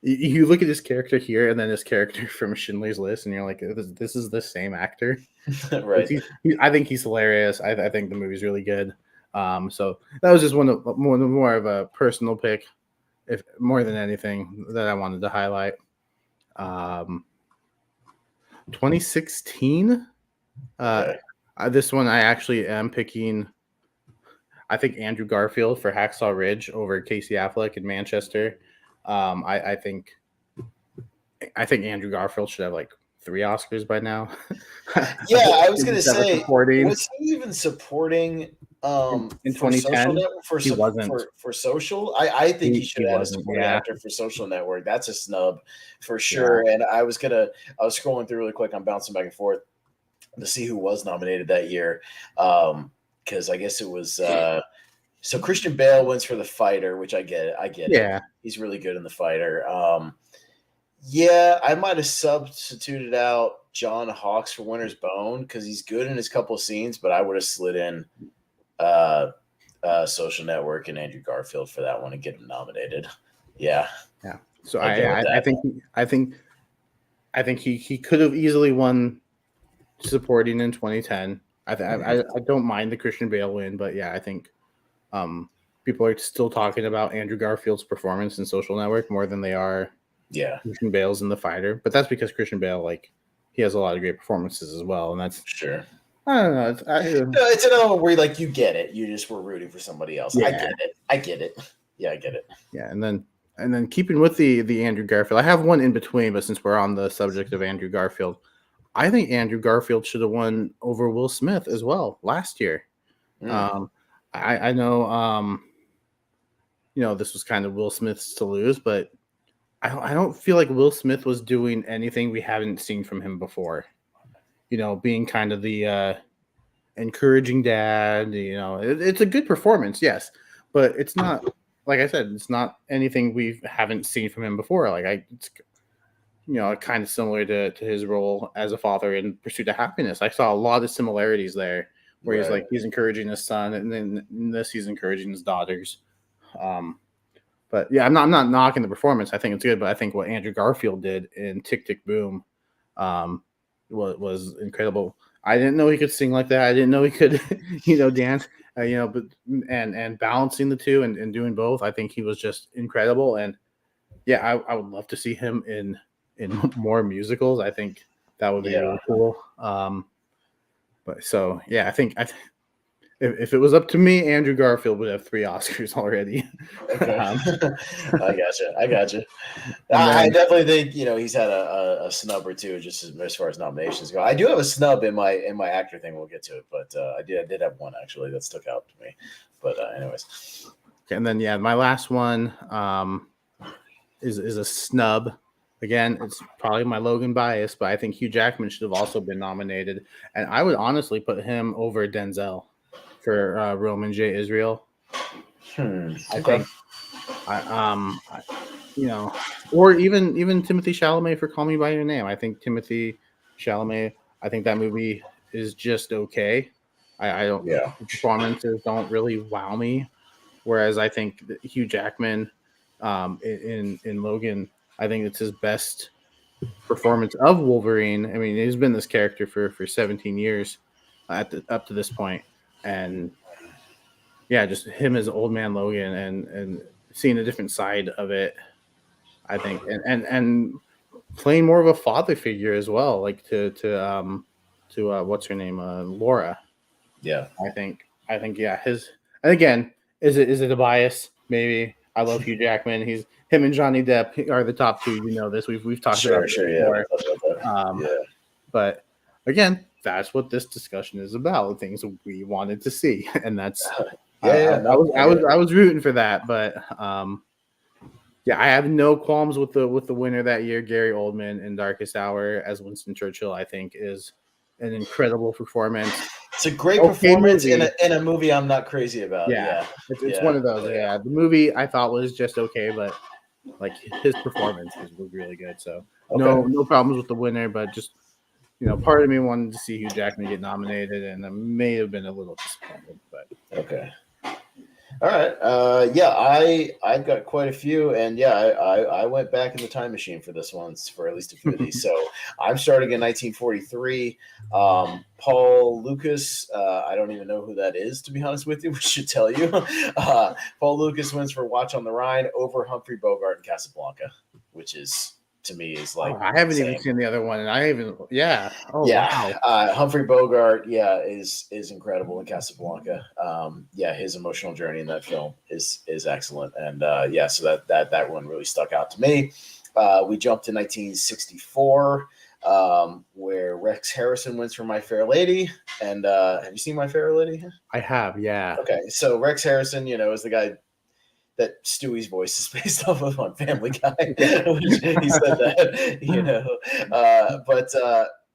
you look at his character here and then his character from Schindler's List, and you're like, this is the same actor. Right. I think he's hilarious. I think the movie's really good. So that was just more of a personal pick, if more than anything that I wanted to highlight. 2016. This one I actually am picking. I think Andrew Garfield for Hacksaw Ridge over Casey Affleck in Manchester. I think Andrew Garfield should have like 3 Oscars by now. Yeah, I was gonna say, was he even supporting in 2010? He wasn't for Social. I think he should have a supporting actor for Social Network. That's a snub for sure. Yeah. And I was scrolling through really quick. I'm bouncing back and forth to see who was nominated that year. Because I guess it was so Christian Bale wins for The Fighter, which I get it. Yeah. He's really good in The Fighter. Yeah, I might have substituted out John Hawkes for Winter's Bone because he's good in his couple of scenes, but I would have slid in Social Network and Andrew Garfield for that one and get him nominated. Yeah. Yeah. So I think he could have easily won supporting in 2010. I don't mind the Christian Bale win, but yeah, I think people are still talking about Andrew Garfield's performance in Social Network more than they are Christian Bale's in The Fighter. But that's because Christian Bale, like, he has a lot of great performances as well, and that's sure. I don't know. It's another one where like you get it. You just were rooting for somebody else. Yeah. I get it. Yeah, I get it. Yeah, and then keeping with the Andrew Garfield, I have one in between, but since we're on the subject of Andrew Garfield, I think Andrew Garfield should have won over Will Smith as well last year. I know, this was kind of Will Smith's to lose, but I don't feel like Will Smith was doing anything we haven't seen from him before. Being kind of the encouraging dad. It's a good performance, yes, but it's not, like I said, it's not anything we haven't seen from him before. Like it's kind of similar to his role as a father in Pursuit of Happiness. I saw a lot of similarities there, where he's like he's encouraging his son, and then in this he's encouraging his daughters. But yeah, I'm not knocking the performance. I think it's good, but I think what Andrew Garfield did in Tick Tick Boom was incredible. I didn't know he could sing like that. I didn't know he could, dance. But and balancing the two and doing both, I think he was just incredible. And yeah, I would love to see him in more musicals. I think that would be really cool. But so yeah, I think if it was up to me, Andrew Garfield would have 3 Oscars already. Okay. I gotcha. I definitely think he's had a snub or two just as far as nominations go. I do have a snub in my actor thing. We'll get to it, but I did have one actually that stuck out to me. But anyways. Okay, and then my last one is a snub. again, it's probably my Logan bias, but I think Hugh Jackman should have also been nominated, and I would honestly put him over Denzel for Roman J. Israel. I Okay. think you know, or even Timothy Chalamet for Call Me by Your Name. I think Timothy Chalamet. I think that movie is just okay. I don't. Yeah. The performances don't really wow me. Whereas I think that Hugh Jackman, in Logan, I think it's his best performance of Wolverine. I mean, he's been this character for 17 years up to this point, and yeah, just him as Old Man Logan and seeing a different side of it. I think and playing more of a father figure as well, like to what's her name, Laura. Yeah. I think yeah, his and again, is it a bias? Maybe. I love Hugh Jackman. He's him and Johnny Depp are the top two. You know this. We've talked about this Sure. Yeah. before. We'll talk about that. Um, Yeah. but again, that's what this discussion is about. Things we wanted to see, and that's Yeah. No, I was rooting for that, but yeah, I have no qualms with the winner that year, Gary Oldman in Darkest Hour as Winston Churchill. I think is an incredible performance. It's a great Okay performance movie. in a movie I'm not crazy about. Yeah, Yeah. it's one of those. Yeah, the movie I thought was just okay, but like his performance was really good. So no problems with the winner, but just part of me wanted to see Hugh Jackman get nominated, and I may have been a little disappointed. But Okay. All right. Yeah, I've got quite a few, and yeah, I went back in the time machine for this one for at least a few of these. So I'm starting in 1943. Paul Lucas. I don't even know who that is, to be honest with you. We should tell you. Paul Lucas wins for Watch on the Rhine over Humphrey Bogart in Casablanca, which is to me is like I haven't insane. even seen the other one, and wow. Humphrey Bogart, is incredible in Casablanca. His emotional journey in that film is excellent, and so that one really stuck out to me. We jumped to 1964, where Rex Harrison wins for My Fair Lady, and have you seen My Fair Lady? I have, yeah. Okay, so Rex Harrison, is the guy that Stewie's voice is based off of on Family Guy. He said that,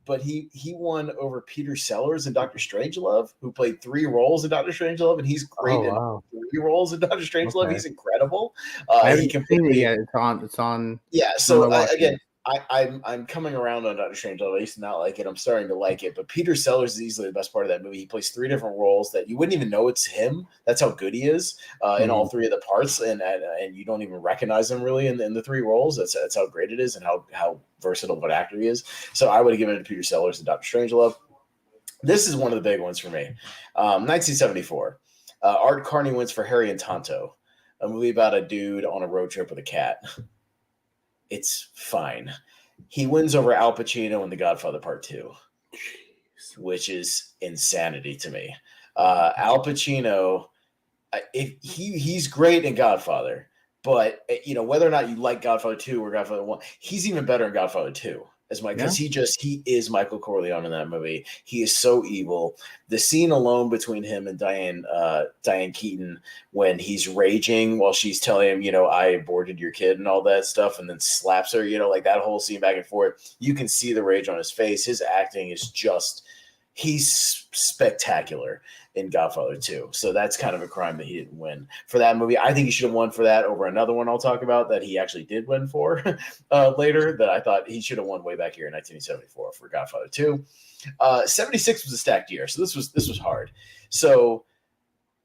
but he won over Peter Sellers in Dr. Strangelove, who played 3 roles in Dr. Strangelove, and he's great in 3 roles in Dr. Strangelove. Okay. He's incredible. I haven't seen it yet. It's on. Yeah. So I'm coming around on Dr. Strangelove. I used to not like it. I'm starting to like it. But Peter Sellers is easily the best part of that movie. He plays 3 different roles that you wouldn't even know it's him. That's how good he is in all 3 of the parts, and you don't even recognize him really in the 3 roles. That's how great it is, and how versatile of an actor he is. So I would have given it to Peter Sellers and Dr. Strangelove. This is one of the big ones for me. 1974. Art Carney wins for Harry and Tonto, a movie about a dude on a road trip with a cat. It's fine. He wins over Al Pacino in The Godfather Part 2, which is insanity to me. Al Pacino, he's great in Godfather, but whether or not you like Godfather 2 or Godfather 1, he's even better in Godfather 2. Because he is Michael Corleone in that movie. He is so evil. The scene alone between him and Diane Keaton when he's raging while she's telling him, I aborted your kid and all that stuff, and then slaps her, like that whole scene back and forth. You can see the rage on his face. His acting is he's spectacular in Godfather 2. So that's kind of a crime that he didn't win for that movie. I think he should have won for that over another one I'll talk about that he actually did win for later, that I thought he should have won way back here in 1974 for Godfather 2. 76 was a stacked year, so this was hard. So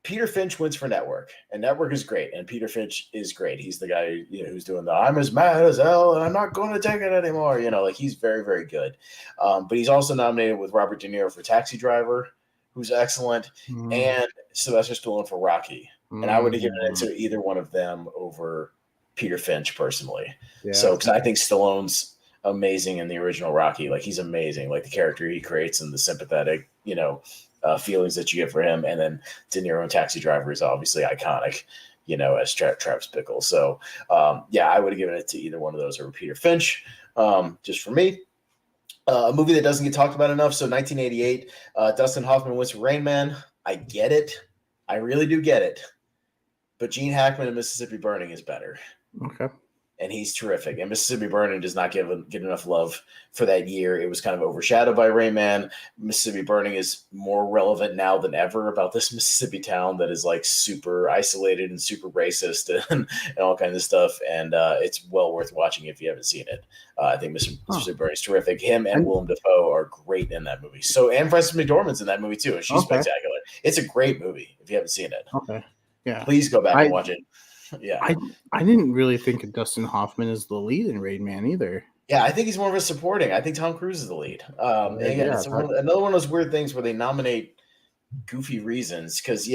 Peter Finch wins for Network, and Network is great, and Peter Finch is great. He's the guy who's doing the I'm as mad as hell, and I'm not going to take it anymore. He's very, very good. But he's also nominated with Robert De Niro for Taxi Driver, who's excellent, and Sylvester Stallone for Rocky. And I would have given it to either one of them over Peter Finch personally. Yeah. So because I think Stallone's amazing in the original Rocky. Like, he's amazing. Like, the character he creates and the sympathetic, feelings that you get for him. And then De Niro in Taxi Driver is obviously iconic, as Travis Bickle. So, I would have given it to either one of those over Peter Finch, just for me. A movie that doesn't get talked about enough. So 1988, Dustin Hoffman wins for Rain Man. I get it. I really do get it. But Gene Hackman and Mississippi Burning is better. Okay. and he's terrific. And Mississippi Burning does not get enough love for that year. It was kind of overshadowed by Rain Man. Mississippi Burning is more relevant now than ever about this Mississippi town that is like super isolated and super racist and all kinds of stuff. And it's well worth watching if you haven't seen it. I think Mississippi Burning is terrific. Him and Willem Dafoe are great in that movie. So, and Frances McDormand's in that movie too, and she's spectacular. It's a great movie if you haven't seen it. Okay, yeah, please go back and watch it. Yeah, I didn't really think of Dustin Hoffman as the lead in Rain Man either. Yeah, I think he's more of a supporting. I think Tom Cruise is the lead. Again, it's another one of those weird things where they nominate goofy reasons. Because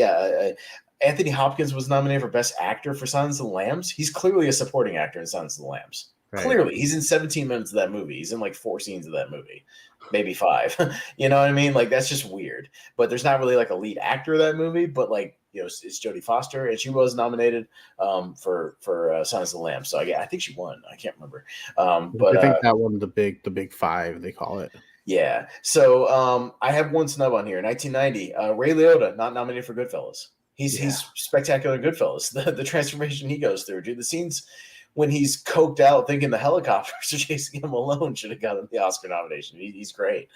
Anthony Hopkins was nominated for Best Actor for Silence of the Lambs. He's clearly a supporting actor in Silence of the Lambs. Right. Clearly, he's in 17 minutes of that movie. He's in like 4 scenes of that movie, maybe 5. You know what I mean? Like that's just weird. But there's not really like a lead actor of that movie. But like it's Jodie Foster, and she was nominated for Silence of the Lambs. So I think she won. I can't remember. But I think that one the big 5 they call it. Yeah. So I have one snub on here. 1990, Ray Liotta not nominated for Goodfellas. He's spectacular in Goodfellas. The transformation he goes through, dude. The scenes when he's coked out thinking the helicopters are chasing him alone should have gotten the Oscar nomination. He's great.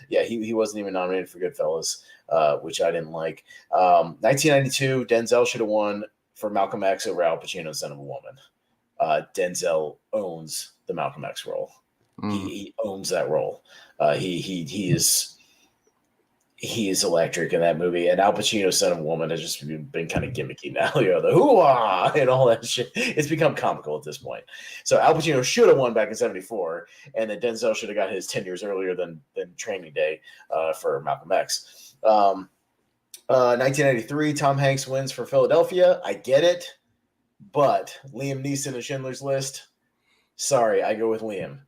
He wasn't even nominated for Goodfellas, which I didn't like. 1992, Denzel should have won for Malcolm X over Al Pacino's Son of a Woman. Denzel owns the Malcolm X role. He owns that role. He is electric in that movie, and Al Pacino's Son of a Woman has just been kind of gimmicky now. The hoo-ah and all that shit. It's become comical at this point. So Al Pacino should have won back in '74, and then Denzel should have got his 10 years earlier than Training Day for Malcolm X. 1993, Tom Hanks wins for Philadelphia. I get it, but Liam Neeson and Schindler's List. Sorry, I go with Liam.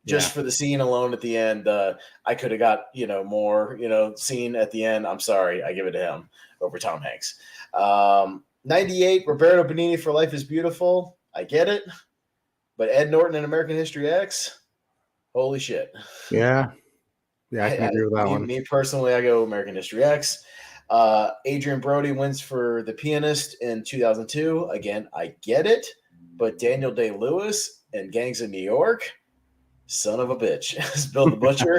Just for the scene alone at the end, I could have got, more, scene at the end. I'm sorry. I give it to him over Tom Hanks. 98, Roberto Benigni for Life is Beautiful. I get it. But Ed Norton in American History X, holy shit. Yeah. Yeah, I can agree with that one. Me personally, I go American History X. Adrian Brody wins for The Pianist in 2002. Again, I get it. But Daniel Day-Lewis and Gangs of New York, son of a bitch. Bill the Butcher,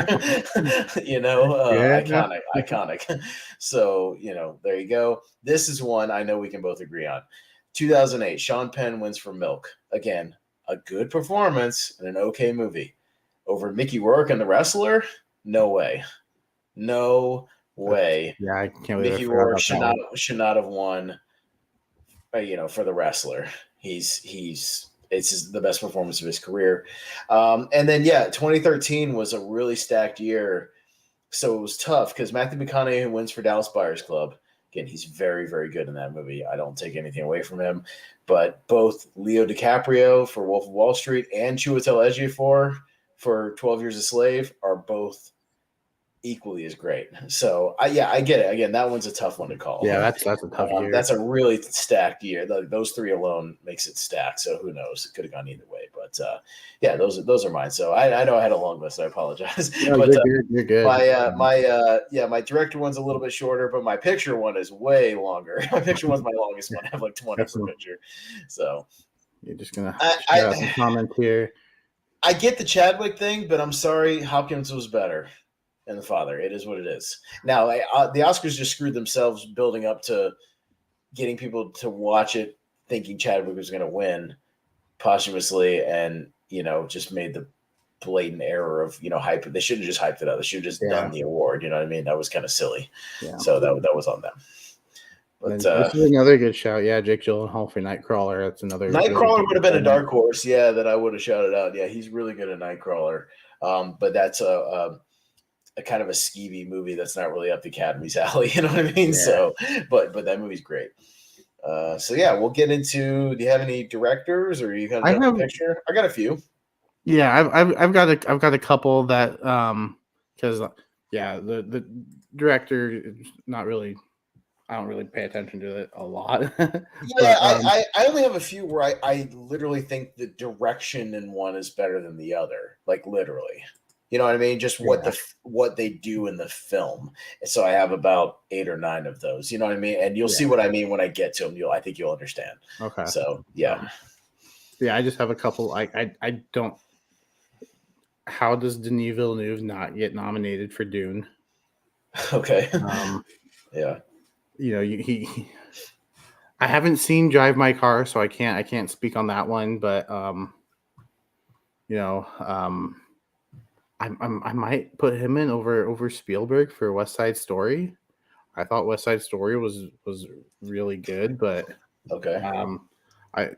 iconic. So, there you go. This is one I know we can both agree on. 2008, Sean Penn wins for Milk. Again, a good performance and an okay movie. Over Mickey Rourke and The Wrestler? No way. No way. Yeah, I can't believe Mickey Rourke should not have won, for The Wrestler. It's the best performance of his career. And then, 2013 was a really stacked year. So it was tough because Matthew McConaughey wins for Dallas Buyers Club. Again, he's very, very good in that movie. I don't take anything away from him. But both Leo DiCaprio for Wolf of Wall Street and Chiwetel Ejiofor for 12 Years a Slave are both equally as great. So I get it. Again, that one's a tough one to call. Yeah, that's a tough year. That's a really stacked year. Those 3 alone makes it stacked. So who knows? It could have gone either way. But those are mine. So I know I had a long list. I apologize. No, but you're good. My director one's a little bit shorter, but my picture one is way longer. My picture one's my longest one. I have like 20 per picture. So you're just gonna shout out some comments here. I get the Chadwick thing, but I'm sorry, Hopkins was better. And The Father. It is what it is. Now, the Oscars just screwed themselves building up to getting people to watch it thinking Chadwick was going to win posthumously and, just made the blatant error of, hype. They shouldn't have just hyped it up. They should have just done the award. You know what I mean? That was kind of silly. Yeah. So that was on them. But this is another good shout. Yeah, Jake Gyllenhaal for Nightcrawler. That's another. Nightcrawler would have been a dark horse. Yeah, that I would have shouted out. Yeah, he's really good at Nightcrawler. But that's a kind of a skeevy movie that's not really up the Academy's alley, you know what I mean? Yeah. So, but that movie's great. We'll get into. Do you have any directors, or you kind of have a picture? I got a few. Yeah, I've got a couple that because the director is not really. I don't really pay attention to it a lot. I only have a few where I literally think the direction in one is better than the other, like literally. You know what I mean? Just what they do in the film. So I have about 8 or 9 of those. You know what I mean? And you'll see what I mean when I get to them. I think you'll understand. Okay. So yeah. Yeah, I just have a couple. I don't. How does Denis Villeneuve not get nominated for Dune? Okay. Um, Yeah. you know, I haven't seen Drive My Car, so I can't speak on that one. But you know, I might put him in over Spielberg for West Side Story. I thought West Side Story was really good, but Okay. um, I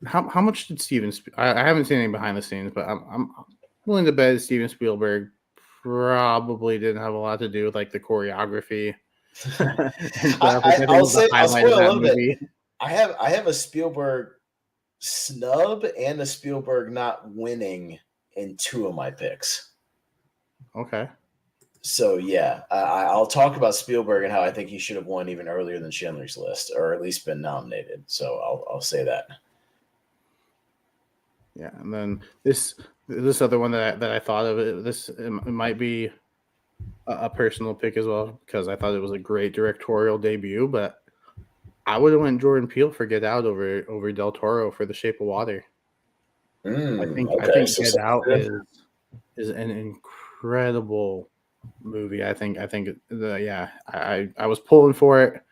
how much did I haven't seen any behind the scenes, but I'm willing to bet Steven Spielberg probably didn't have a lot to do with like the choreography and stuff, which I think I'll was the say I'll highlight of spoil a that little bit. movie. I have a Spielberg snub and a Spielberg not winning in two of my picks. Okay. So yeah, I'll talk about Spielberg and how I think he should have won even earlier than Schindler's List, or at least been nominated. So I'll say that. Yeah, and then this other one that I thought of it might be a personal pick as well because I thought it was a great directorial debut, but I would have went Jordan Peele for Get Out over Del Toro for The Shape of Water. I Okay, think so Get Out is an incredible movie. I think I was pulling for it.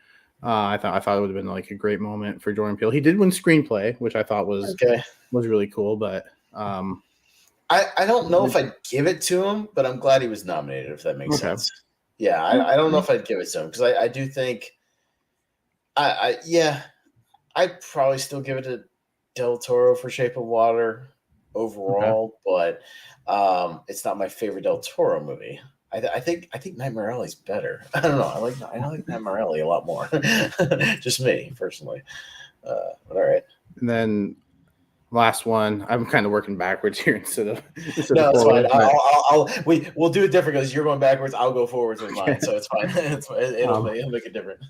I thought it would have been like a great moment for Jordan Peele. He did win screenplay, which I thought okay. was really cool, but I don't know if I'd give it to him, but I'm glad he was nominated, if that makes okay. sense. Yeah, I don't know if I'd give it to him because I do think yeah, I'd probably still give it to Del Toro for Shape of Water Okay. overall, but it's not my favorite Del Toro movie. I think Nightmare Alley's better. I don't know. I like Nightmare Alley a lot more. Just me personally. But all right. And then last one, I'm kind of working backwards here instead of No, it's fine. forward, but We'll do it different because you're going backwards. I'll go forwards with mine, so it's fine. It'll um, make it different.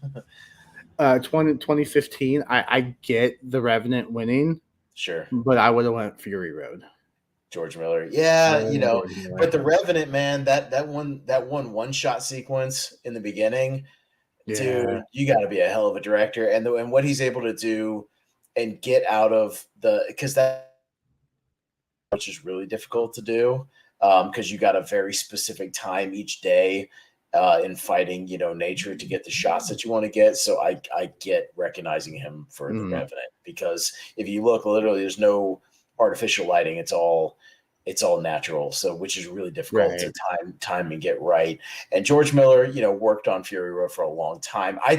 2015, I get The Revenant winning, Sure. but I would have went Fury Road. George Miller. Yeah, Oh, George but Miller. the Revenant, man, that one shot sequence in the beginning, Yeah. dude, you got to be a hell of a director, and what he's able to do and get out of the because that which is really difficult to do because you got a very specific time each day in fighting, nature to get the shots that you want to get. So I get recognizing him for the Mm, Revenant because if you look, literally, there's no artificial lighting. It's all natural. So which is really difficult right. to time and get right. And George Miller, worked on Fury Road for a long time. But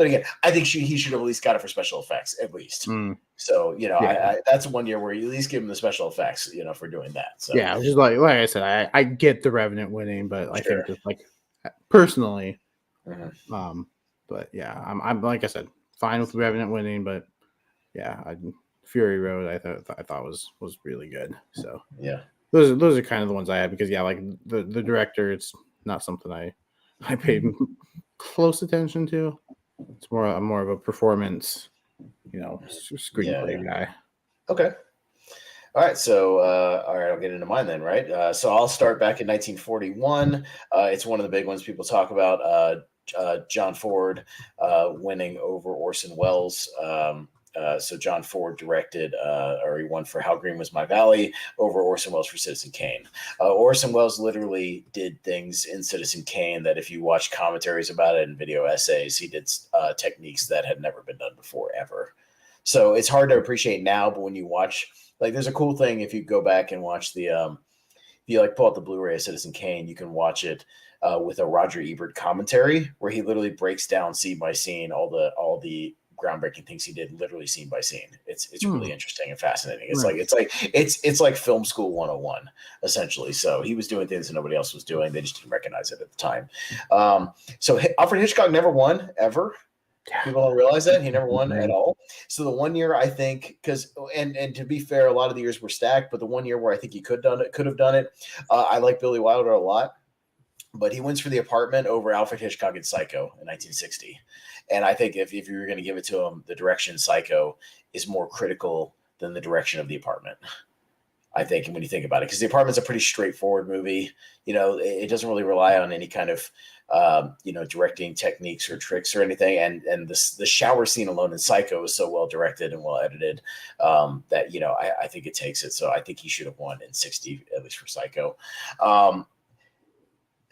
again, I think he should have at least got it for special effects at least. Mm, So, yeah. that's one year where you at least give him the special effects, for doing that. So, Yeah. Just like I said, I get The Revenant winning, but I think sure. just like personally, Mhm. um, but yeah, I'm like I said, fine with The Revenant winning, but yeah, Fury Road I thought was really good. So Yeah. those are kind of the ones I had because yeah, like the director, it's not something I paid close attention to. It's more of a performance, Yeah. screenplay guy. Okay. All right. So, all right, I'll get into mine then, right? So I'll start back in 1941. It's one of the big ones people talk about. John Ford winning over Orson Welles. So John Ford directed, or he won for How Green Was My Valley over Orson Welles for Citizen Kane. Orson Welles literally did things in Citizen Kane that if you watch commentaries about it and video essays, he did techniques that had never been done before ever. So it's hard to appreciate now, but when you watch, like, there's a cool thing if you go back and watch if you like pull out the Blu-ray of Citizen Kane, you can watch it with a Roger Ebert commentary where he literally breaks down scene by scene all the groundbreaking things he did literally scene by scene. It's really interesting and fascinating. Nice. It's like film school 101 essentially. So he was doing things that nobody else was doing. They just didn't recognize it at the time. So Alfred Hitchcock never won ever. People don't realize that he never won at all. So the one year I think, because and to be fair, a lot of the years were stacked, but the one year where I think he could have done it. I like Billy Wilder a lot, but he wins for The Apartment over Alfred Hitchcock in Psycho in 1960. And I think if you were going to give it to him, the direction Psycho is more critical than the direction of The Apartment. I think, when you think about it, because The Apartment's a pretty straightforward movie. It doesn't really rely on any kind of directing techniques or tricks or anything. And the shower scene alone in Psycho is so well directed and well edited that I think it takes it. So I think he should have won in 60, at least for Psycho.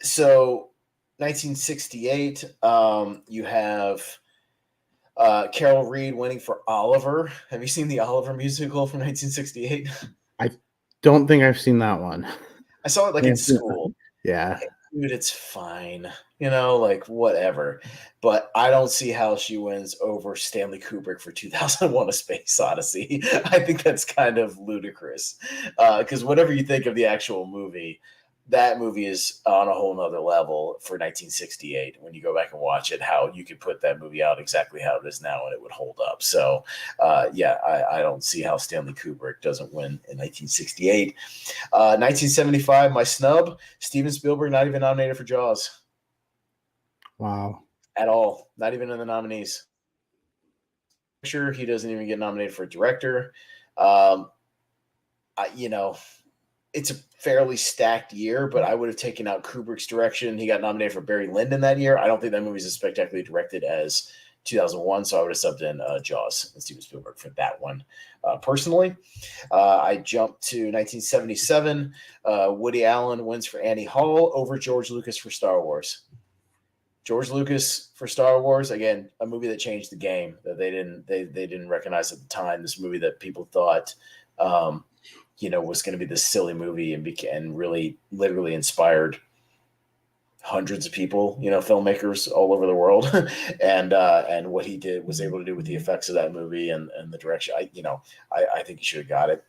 So 1968, you have Carol Reed winning for Oliver. Have you seen the Oliver musical from 1968? I don't think I've seen that one. I saw it in school. Yeah. Dude, it's fine. Whatever. But I don't see how she wins over Stanley Kubrick for 2001: A Space Odyssey. I think that's kind of ludicrous. Because whatever you think of the actual movie, that movie is on a whole nother level for 1968. When you go back and watch it, how you could put that movie out exactly how it is now and it would hold up. So, I don't see how Stanley Kubrick doesn't win in 1968. 1975, my snub, Steven Spielberg, not even nominated for Jaws. Wow. At all. Not even in the nominees. Sure, he doesn't even get nominated for director. It's a fairly stacked year, but I would have taken out Kubrick's direction. He got nominated for Barry Lyndon that year. I don't think that movie's as spectacularly directed as 2001, so I would have subbed in Jaws and Steven Spielberg for that one. Personally, I jumped to 1977. Woody Allen wins for Annie Hall over George Lucas for Star Wars. George Lucas for Star Wars, again, a movie that changed the game that they didn't recognize at the time. This movie that people thought was going to be this silly movie and really literally inspired hundreds of people, filmmakers all over the world. and what he was able to do with the effects of that movie and the direction, I think he should have got it.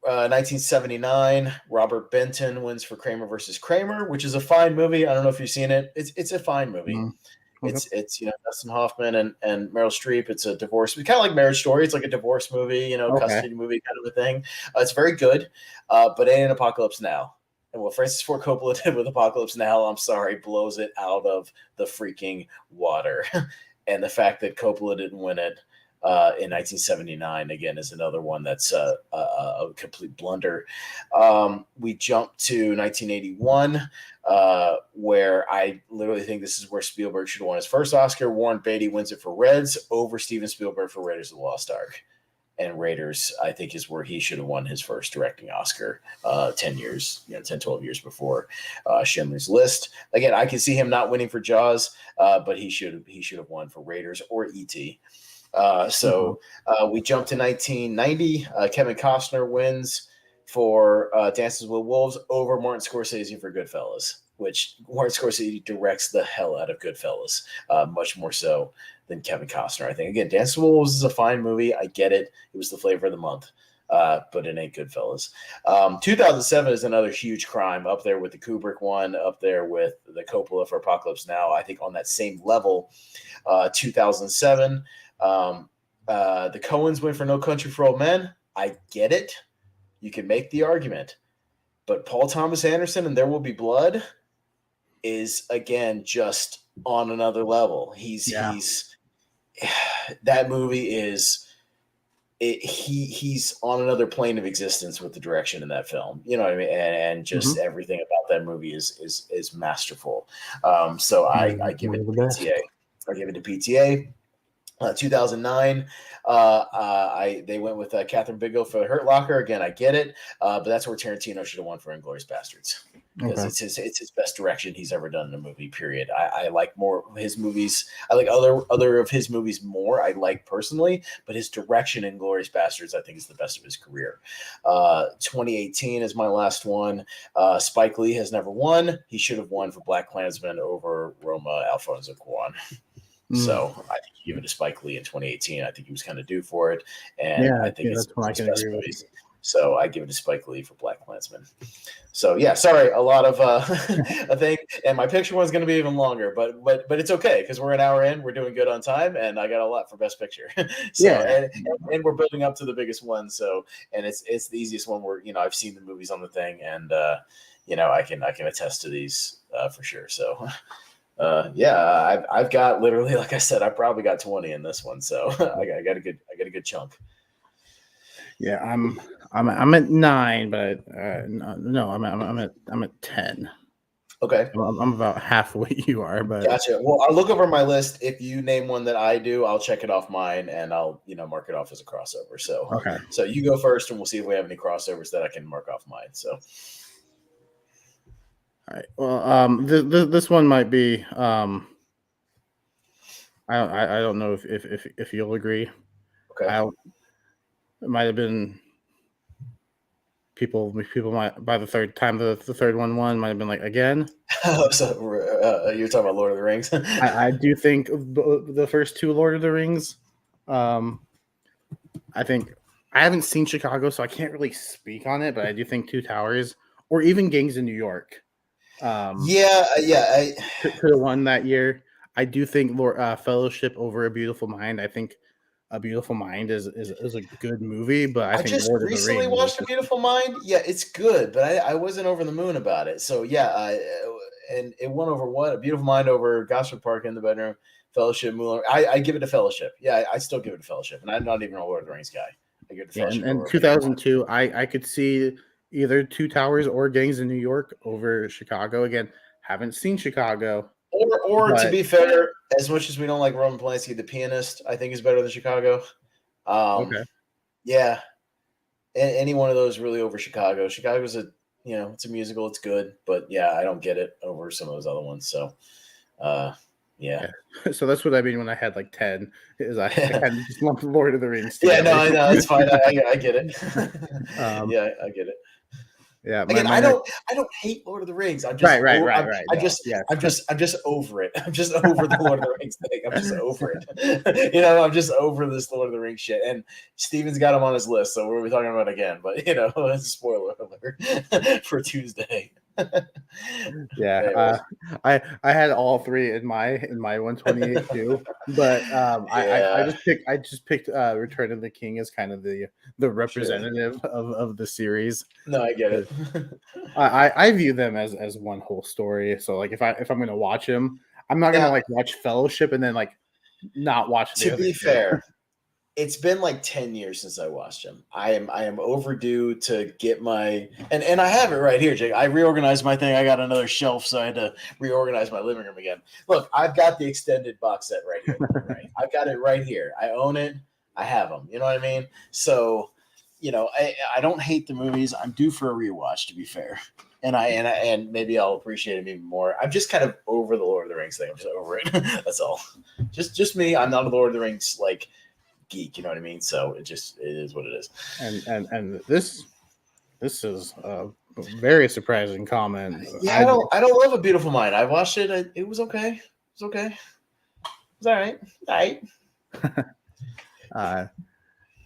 1979, Robert Benton wins for Kramer versus Kramer, which is a fine movie. I don't know if you've seen it. It's a fine movie. Mm-hmm. Okay. It's Dustin Hoffman and Meryl Streep. It's a divorce. It's kind of like Marriage Story. It's like a divorce movie, custody movie kind of a thing. It's very good, but it ain't Apocalypse Now. And what Francis Ford Coppola did with Apocalypse Now, I'm sorry, blows it out of the freaking water. And the fact that Coppola didn't win it in 1979, again, is another one that's a complete blunder. We jump to 1981, where I literally think this is where Spielberg should have won his first Oscar. Warren Beatty wins it for Reds over Steven Spielberg for Raiders of the Lost Ark. And Raiders, I think, is where he should have won his first directing Oscar 10, 12 years before Schindler's List. Again, I can see him not winning for Jaws, but he should have won for Raiders or E.T. We jump to 1990. Kevin Costner wins for Dances with Wolves over Martin Scorsese for Goodfellas, which Martin Scorsese directs the hell out of Goodfellas, much more so than Kevin Costner. I think, again, Dances with Wolves is a fine movie. I get it. It was the flavor of the month, but it ain't Goodfellas. 2007 is another huge crime, up there with the Kubrick one, up there with the Coppola for Apocalypse Now. I think on that same level, 2007. The Coens win for No Country for Old Men. I get it. You can make the argument. But Paul Thomas Anderson and There Will Be Blood is, again, just on another level. That movie is he's on another plane of existence with the direction in that film. You know what I mean? And just everything about that movie is masterful. So I give it to PTA. I give it to PTA. 2009, they went with Catherine Bigelow for Hurt Locker. Again, I get it, but that's where Tarantino should have won for Inglourious Basterds, because it's his best direction he's ever done in a movie. Period. I like more of his movies. I like other of his movies more. I like personally, but his direction in Inglourious Basterds, I think, is the best of his career. 2018 is my last one. Spike Lee has never won. He should have won for BlacKkKlansman over Roma Alfonso Cuarón. So I think you give it to Spike Lee in 2018. I think he was kind of due for it, and I think it's one of his best movies. So I give it to Spike Lee for BlacKkKlansman. So yeah, sorry, a lot of a thing, and my picture one's going to be even longer, but it's okay because we're an hour in, we're doing good on time, and I got a lot for best picture. And we're building up to the biggest one. So and it's the easiest one where I've seen the movies on the thing, and I can attest to these for sure. So. I've got literally, like I said, I probably got 20 in this one, so I got a good chunk. Yeah, I'm at 9, but no, I'm at 10. Okay. I'm about half what you are, but Gotcha. Well, I'll look over my list. If you name one that I do, I'll check it off mine and I'll, mark it off as a crossover. So, okay. so you go first and we'll see if we have any crossovers that I can mark off mine. So, All right. Well, this one might be I don't know if you'll agree. okay. It might have been people might by the third time the third one won might have been like again. So you're talking about Lord of the Rings. I do think the first two Lord of the Rings. I think I haven't seen Chicago, so I can't really speak on it. But I do think Two Towers or even Gangs in New York. Yeah. Could have won that year. I do think Fellowship over A Beautiful Mind. I think A Beautiful Mind is a good movie, but I think just Lord of the recently Rings. watched A Beautiful Mind. Yeah, it's good, but I wasn't over the moon about it. So yeah, and it won over what? A Beautiful Mind over Gosford Park in the Bedroom, Fellowship, Moulin. I give it a Fellowship. Yeah, I still give it a Fellowship, and I'm not even a Lord of the Rings guy. I give it a Fellowship. And 2002, I could see either Two Towers or Gangs in New York over Chicago. Again, haven't seen Chicago. Or to be fair, as much as we don't like Roman Polanski, The Pianist, I think is better than Chicago. Okay. Yeah. Any one of those really over Chicago. Chicago's it's a musical. It's good, but yeah, I don't get it over some of those other ones. So, yeah. So that's what I mean when I had like 10. Is I kind of just lumped Lord of the Rings together. Yeah, no, I know it's fine. I get it. Yeah, I get it. Yeah. Again, I don't hate Lord of the Rings. I'm just right. I'm just over it. I'm just over the Lord of the Rings thing. I'm just over it. I'm just over this Lord of the Rings shit. And Steven's got him on his list, so we'll be talking about it again. But spoiler alert for Tuesday. Yeah, I had all three in my 128 too, but I just picked Return of the King as kind of the representative of the series. No, I get it. I view them as one whole story. So like if I'm gonna watch them, I'm not gonna like watch Fellowship and then like not watch. To be fair, it's been like 10 years since I watched him. I am overdue to get my and I have it right here, Jake. I reorganized my thing. I got another shelf, so I had to reorganize my living room again. Look, I've got the extended box set right here. Right? I've got it right here. I own it. I have them. You know what I mean? So, I don't hate the movies. I'm due for a rewatch, to be fair. And maybe I'll appreciate it even more. I'm just kind of over the Lord of the Rings thing. I'm just over it. That's all. Just me. I'm not a Lord of the Rings geek, you know what I mean? So it is what it is. And this is a very surprising comment. Yeah, I don't love A Beautiful Mind. I watched it. It was okay. It's okay. It was all right. All right.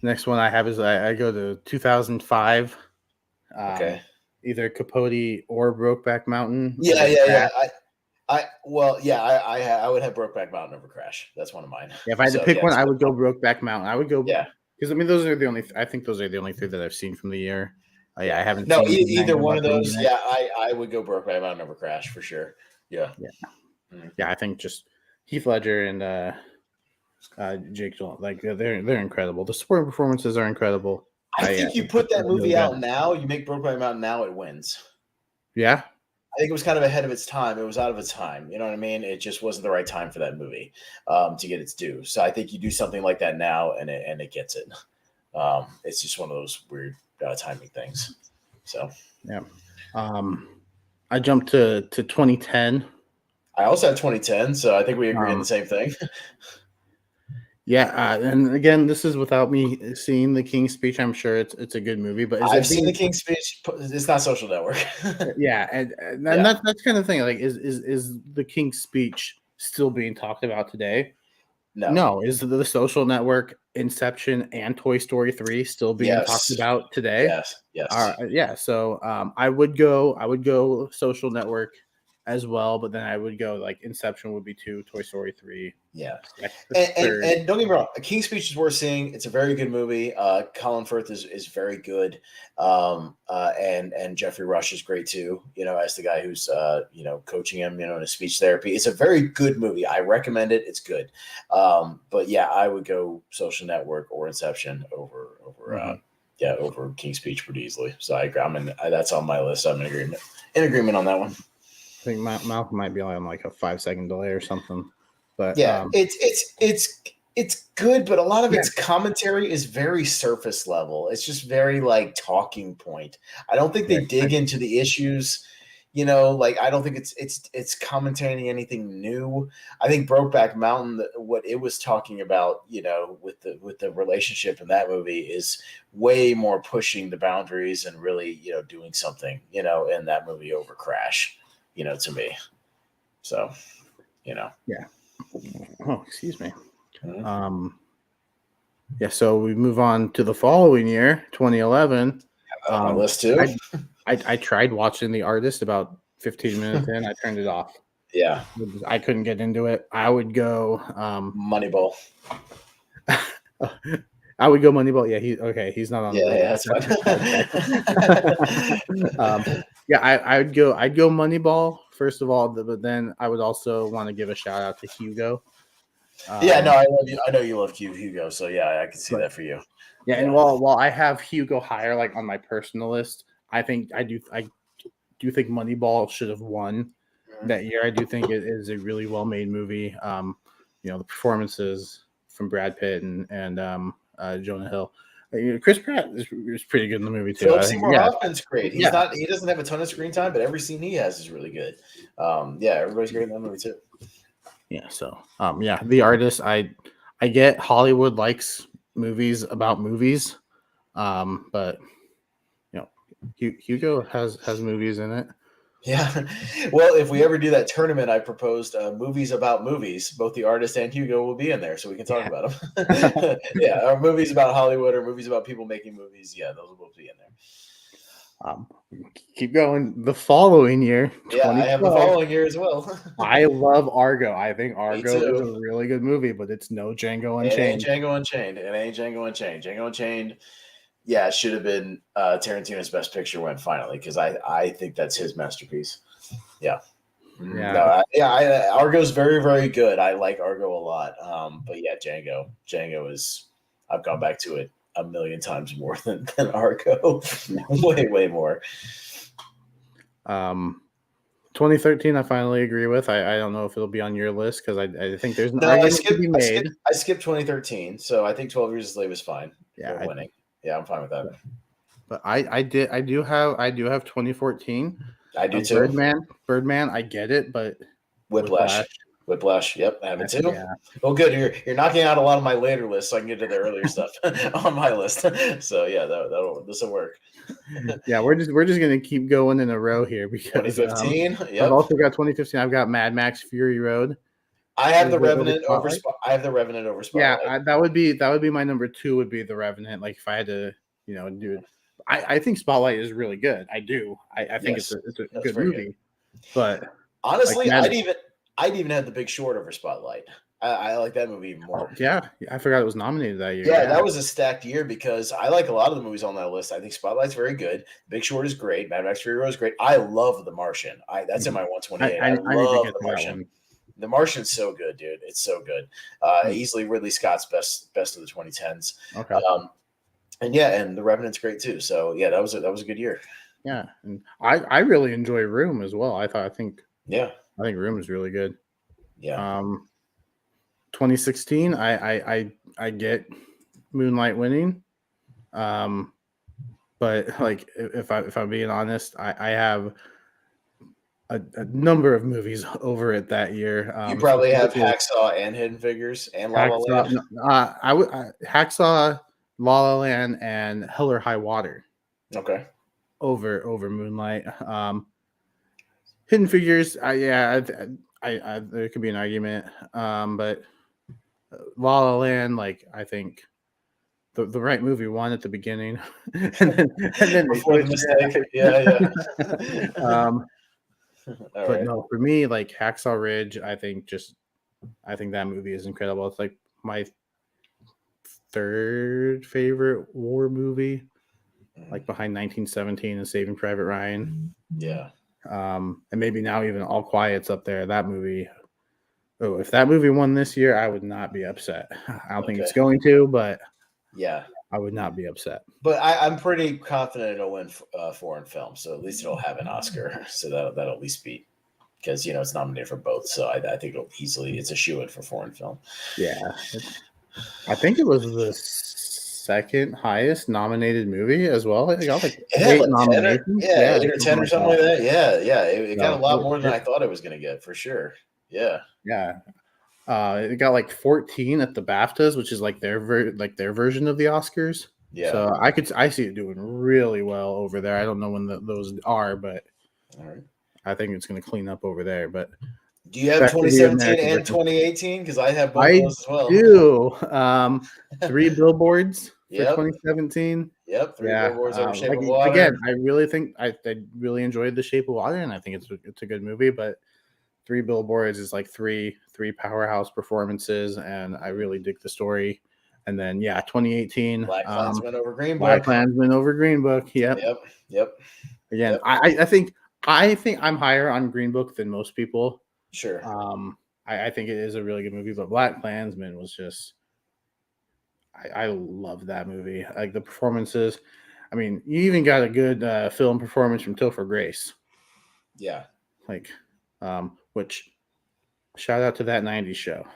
Next one I have is I go to 2005. Okay. Either Capote or Brokeback Mountain. Yeah. I would have Brokeback Mountain over Crash. That's one of mine. Yeah, if I had to pick one, I would go Brokeback Mountain. I would go because I mean those are the only. I think those are the only three that I've seen from the year. I haven't. No, either one of those. Yeah, I would go Brokeback Mountain over Crash for sure. Yeah. Yeah, I think just Heath Ledger and Jake Gyllenhaal, they're incredible. The supporting performances are incredible. I think you put that movie out now. You make Brokeback Mountain now, it wins. Yeah. I think it was kind of ahead of its time. It was out of its time. You know what I mean? It just wasn't the right time for that movie to get its due. So I think you do something like that now, and it gets it. It's just one of those weird timing things. So yeah. I jumped to 2010. I also have 2010, so I think we agree on the same thing. Yeah, and again, this is without me seeing The King's Speech. I'm sure it's a good movie, but I've seen The King's Speech. It's not Social Network. Yeah, and that's kind of the thing. Like, is The King's Speech still being talked about today? No. Is the Social Network, Inception, and Toy Story 3 still being talked about today? Yes. Yeah. So I would go Social Network as well, but then I would go like Inception would be 2, Toy Story 3. Yeah, and don't get me wrong, A King's Speech is worth seeing. It's a very good movie. Colin Firth is very good, and Jeffrey Rush is great too. As the guy who's coaching him, in his speech therapy. It's a very good movie. I recommend it. It's good. But yeah, I would go Social Network or Inception over yeah, over King's Speech pretty easily. So that's on my list. I'm in agreement on that one. I think Malcolm might be on like a 5-second delay or something. But yeah, it's good, but a lot of its commentary is very surface level. It's just very like talking point. I don't think they dig into the issues. Like I don't think it's commentating anything new. I think Brokeback Mountain, what it was talking about, with the relationship in that movie, is way more pushing the boundaries and really, doing something, in that movie over Crash, to me. So, yeah. Oh, excuse me. Yeah. So we move on to the following year, 2011. On my list too. I tried watching The Artist about 15 minutes in. I turned it off. Yeah. I couldn't get into it. I would go Moneyball. I would go Moneyball. Yeah, he's not on. Yeah, that's fine. I'd go Moneyball first of all, but then I would also want to give a shout out to Hugo. I love you. I know you love Hugo, so yeah, I can see that for you. Yeah, and while I have Hugo higher, like on my personal list, I do think Moneyball should have won that year. I do think it is a really well made movie. The performances from Brad Pitt and Jonah Hill. Chris Pratt is pretty good in the movie too. Philip Seymour Hoffman's great. He doesn't have a ton of screen time, but every scene he has is really good. Everybody's great in that movie too. Yeah. So The Artist. I get Hollywood likes movies about movies, but Hugo has movies in it. Yeah. Well, if we ever do that tournament, I proposed movies about movies. Both The Artist and Hugo will be in there, so we can talk about them. Or movies about Hollywood or movies about people making movies. Yeah, those will both be in there. Keep going. The following year. Yeah, I have the following year as well. I love Argo. I think Argo is a really good movie, but it's no Django Unchained. It ain't Django Unchained. Django Unchained. Yeah, it should have been Tarantino's Best Picture win finally, because I think that's his masterpiece. Yeah. Argo's very, very good. I like Argo a lot. But yeah, Django is. I've gone back to it a million times more than Argo. way more. 2013, I finally agree with. I don't know if it'll be on your list because I think there's an argument to be made. I skipped 2013, so I think 12 Years a Slave was fine. Yeah, winning. Yeah, I'm fine with that. But I do have 2014. I do too. Birdman. I get it, but Whiplash. Yep, I have it too. Yeah. Well, good. You're knocking out a lot of my later lists, so I can get to the earlier stuff on my list. So yeah, this will work. Yeah, we're just gonna keep going in a row here because 2015. I've also got 2015. I've got Mad Max Fury Road. I have The Revenant over Spotlight. Yeah, that would be my number 2. Would be The Revenant. Like if I had to, do it. I think Spotlight is really good. I do. I think it's a good movie. Good. But honestly, I'd even have The Big Short over Spotlight. I like that movie even more. Yeah, I forgot it was nominated that year. Yeah, that was a stacked year because I like a lot of the movies on that list. I think Spotlight's very good. The Big Short is great. Mad Max Fury Road is great. I love The Martian. That's in my 128. I love The Martian. The Martian's so good, dude. It's so good. Easily Ridley Scott's best of the 2010s. Okay. And The Revenant's great too. So yeah, that was a good year. Yeah, and I really enjoy Room as well. I think Room is really good. Yeah. 2016, I get Moonlight winning. But like if I'm being honest, I have a number of movies over it that year. You probably have Hacksaw and Hidden Figures and La La Land. Hacksaw, La La Land, and Hell or High Water. Okay. Over Moonlight. Hidden Figures. There could be an argument. But La La Land, like I think the right movie won at the beginning, and then before the mistake. Yeah. No, for me, like Hacksaw Ridge, I think that movie is incredible. It's like my 3rd favorite war movie, like behind 1917 and Saving Private Ryan. Yeah. And maybe now even All Quiet's up there. That movie. If that movie won this year, I would not be upset. I don't think it's going to, but yeah, I would not be upset. But I'm pretty confident it'll win foreign film, so at least it'll have an Oscar. So that'll at least be, because it's nominated for both. So I think it's a shoo-in for foreign film. Yeah, I think it was the second highest nominated movie as well. It got like It had 8 like 10 nominations. 8 or 10 or something like that. Yeah. It got a lot more than it- I thought it was going to get, for sure. Yeah. Yeah. It got like 14 at the BAFTAs, which is like their version of the Oscars. Yeah. So I see it doing really well over there. I don't know when those are, but All right. I think it's going to clean up over there. But Do you have back to the 2017 American and version. 2018? Because I have both I of those as well. do. 3 billboards for Yep. 2017. Yep. 3 billboards over Shape of like, Water. Again, I really think I really enjoyed The Shape of Water, and I think it's a good movie. But 3 billboards is like three powerhouse performances, and I really dig the story. And then 2018, Black Klansman over Green Book. Black Klansman over Green Book. Yep. Yep. Again, Yep. I think I'm higher on Green Book than most people. Sure. I think it is a really good movie, but Black Klansman was just I love that movie. Like the performances. I mean, you even got a good film performance from Topher Grace. Yeah. Like, which shout out to That 90s Show.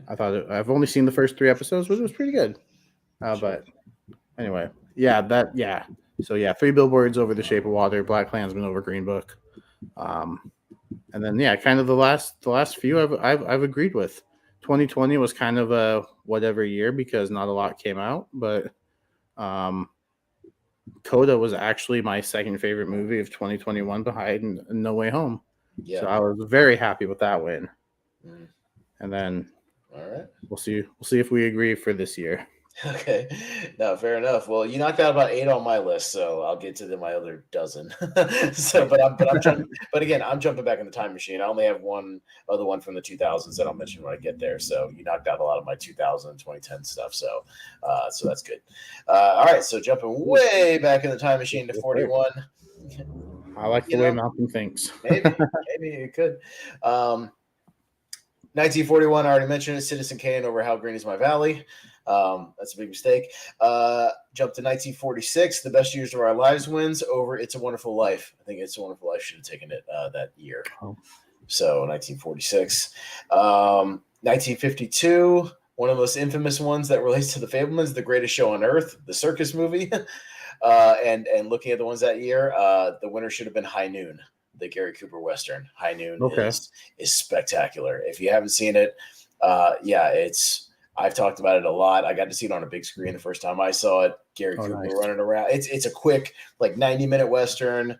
I thought I've only seen the first 3 episodes, which was pretty good. But anyway, So 3 billboards over The Shape of Water, Black Klansman over Green Book, and then kind of the last few I've agreed with. 2020 was kind of a whatever year because not a lot came out, but Coda was actually my second favorite movie of 2021 behind No Way Home. Yeah. So I was very happy with that win. Mm. And then all right, we'll see if we agree for this year. Okay, no, fair enough. Well, you knocked out about 8 on my list, so I'll get to my other dozen. But again, I'm jumping back in the time machine. I only have one other one from the 2000s that I'll mention when I get there. So you knocked out a lot of my 2000 and 2010 stuff. So that's good. All right, so jumping way back in the time machine to 41. I like the way Malcolm thinks. maybe it could. 1941, I already mentioned it. Citizen Kane over How Green Is My Valley. That's a big mistake. Jump to 1946. The Best Years of Our Lives wins over It's a Wonderful Life. I think It's a Wonderful Life should have taken it that year. Oh. So 1946. 1952. One of the most infamous ones that relates to the Fablemans, The Greatest Show on Earth, the circus movie. And looking at the ones that year, the winner should have been High Noon, the Gary Cooper Western. High Noon is spectacular. If you haven't seen it, I've talked about it a lot. I got to see it on a big screen the first time I saw it. Gary Cooper running around. It's a quick, like 90-minute Western.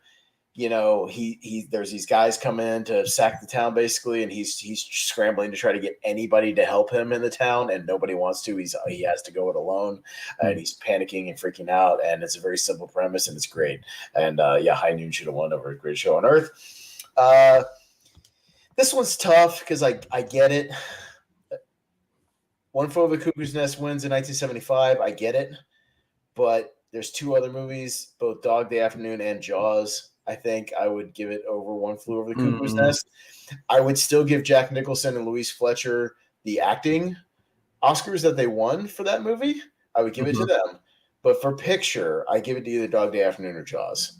There's these guys come in to sack the town basically, and he's scrambling to try to get anybody to help him in the town, and nobody wants to. He has to go it alone, and he's panicking and freaking out. And it's a very simple premise, and it's great. And High Noon should have won over Greatest Show on Earth. This one's tough because I get it. One Flew Over the Cuckoo's Nest wins in 1975. I get it. But there's 2 other movies, both Dog Day Afternoon and Jaws. I think I would give it over One Flew Over the Cuckoo's Nest. I would still give Jack Nicholson and Louise Fletcher the acting Oscars that they won for that movie. I would give it to them. But for picture, I give it to either Dog Day Afternoon or Jaws.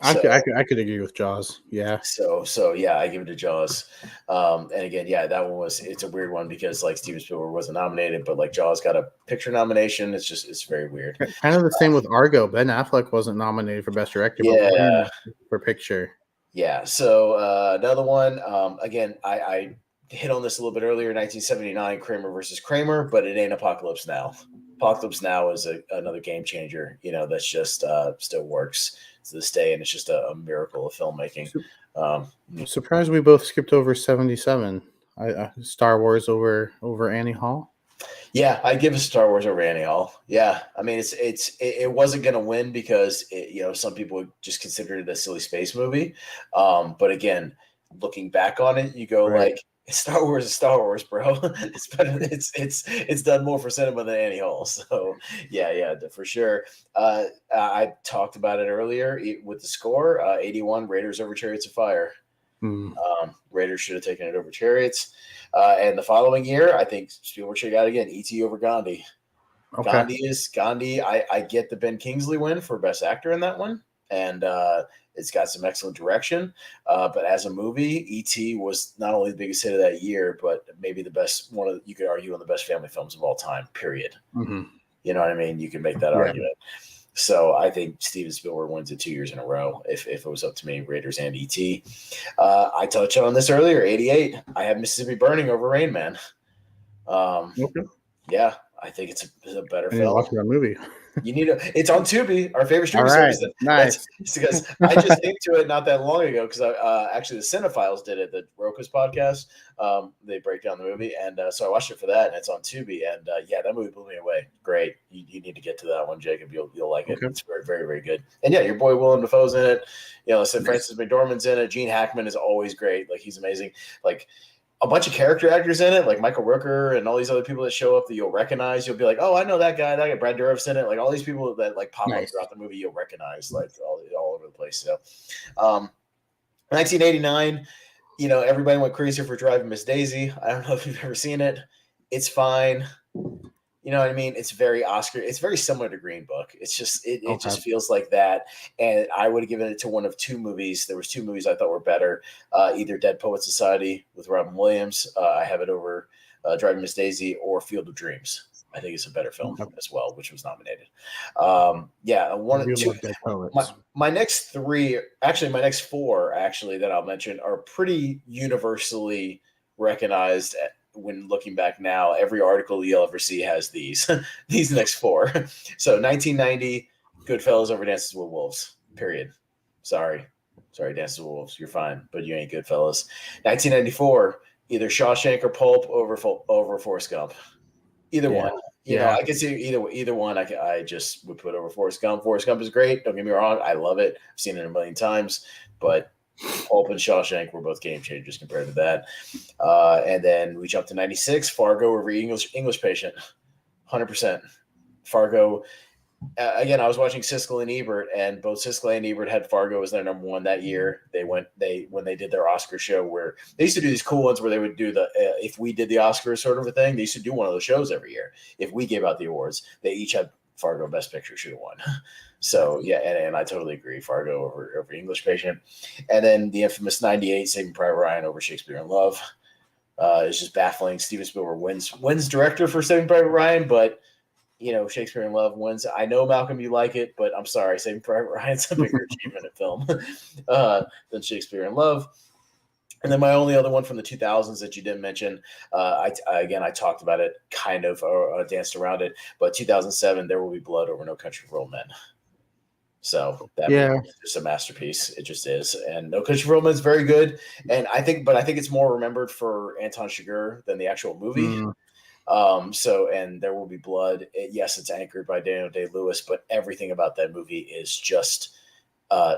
I could agree with Jaws. Yeah. So I give it to Jaws. And again, that one it's a weird one because like Steven Spielberg wasn't nominated, but like Jaws got a picture nomination. It's very weird. Kind of the same with Argo. Ben Affleck wasn't nominated for Best Director, but for picture. Yeah. So another one. Again, I hit on this a little bit earlier. 1979, Kramer versus Kramer, but it ain't Apocalypse Now. Apocalypse Now is another game changer. That's just still works to this day, and it's just a miracle of filmmaking. Surprised we both skipped over 77. Star Wars over Annie Hall. Yeah, I give it Star Wars over Annie Hall. Yeah, I mean it wasn't going to win because some people would just consider it a silly space movie. But again, looking back on it, you go like Star Wars is Star Wars, bro. It's better. It's done more for cinema than Annie Hall. So yeah, for sure. I talked about it earlier with the score. 81 Raiders over Chariots of Fire. Raiders should have taken it over Chariots. And the following year, I think Spielberg should have got it again. E.T. over Gandhi. Okay. Gandhi. I get the Ben Kingsley win for best actor in that one, and it's got some excellent direction. But as a movie, E.T. was not only the biggest hit of that year, but maybe the best you could argue one of the best family films of all time. Period. Hmm. You know what I mean? You can make that Yeah. argument. So I think Steven Spielberg wins it 2 years in a row. If it was up to me, Raiders and E.T. I touched on this earlier. 88. I have Mississippi Burning over Rain Man. Okay. Yeah, I think it's a better I need to film. watch that movie. You need to. It's on Tubi, our favorite streaming All right. service. Nice. That's because I just came to it not that long ago because actually the Cinephiles did it, the Roku's podcast. They break down the movie, and so I watched it for that, and it's on Tubi, and yeah, that movie blew me away. Great, you need to get to that one, Jacob. You'll like it. Okay. It's very very very good. And yeah, your boy Willem Dafoe's in it. You know, I said Nice. Francis McDormand's in it. Gene Hackman is always great. Like he's amazing. Like a bunch of character actors in it, like Michael Rooker and all these other people that show up that you'll recognize. You'll be like, oh, I know that guy. That guy, Brad Dourif's in it. Like all these people that like pop up Nice. throughout the movie, you'll recognize like all over the place. So, 1989, you know, everybody went crazy for Driving Miss Daisy. I don't know if you've ever seen it. It's fine. You know what I mean? It's very Oscar. It's very similar to Green Book. It's just it Okay. just feels like that. And I would have given it to one of two movies. There was two movies I thought were better. Either Dead Poet Society with Robin Williams. I have it over Driving Miss Daisy or Field of Dreams. I think it's a better film as well, which was nominated. Yeah, one of two. Dead Poets. My next three, actually, my next four, actually, that I'll mention are pretty universally recognized when looking back now. Every article you'll ever see has these next four. So 1990, Goodfellas over Dances with Wolves. Period. Sorry, Dances with Wolves. You're fine, but you ain't Goodfellas. 1994, either Shawshank or Pulp over Forrest Gump. Either one. You know, I could see either one. I just would put over Forrest Gump. Forrest Gump is great. Don't get me wrong. I love it. I've seen it a million times, but Pulp and Shawshank were both game changers compared to that. And then we jump to 96, Fargo over English Patient. 100%. Fargo. Again, I was watching Siskel and Ebert, and both Siskel and Ebert had Fargo as their number one that year. When they did their Oscar show, where they used to do these cool ones where they would do the if we did the Oscars sort of a thing. They used to do one of those shows every year. If we gave out the awards, they each had Fargo Best Picture should have won. So yeah, and I totally agree. Fargo over English Patient, and then the infamous 98 Saving Private Ryan over Shakespeare in Love. It's just baffling. Steven Spielberg wins director for Saving Private Ryan, but you know, Shakespeare in Love wins. I know, Malcolm, you like it, but I'm sorry, Saving Private Ryan's a bigger achievement in film than Shakespeare in Love. And then my only other one from the 2000s that you didn't mention, I talked about it, kind of danced around it, but 2007, There Will Be Blood over No Country for Old Men. So that movie is just a masterpiece. It just is. And No Country for Old Men is very good. And I think it's more remembered for Anton Chigurh than the actual movie. And There Will Be Blood. Yes, it's anchored by Daniel Day-Lewis, but everything about that movie is just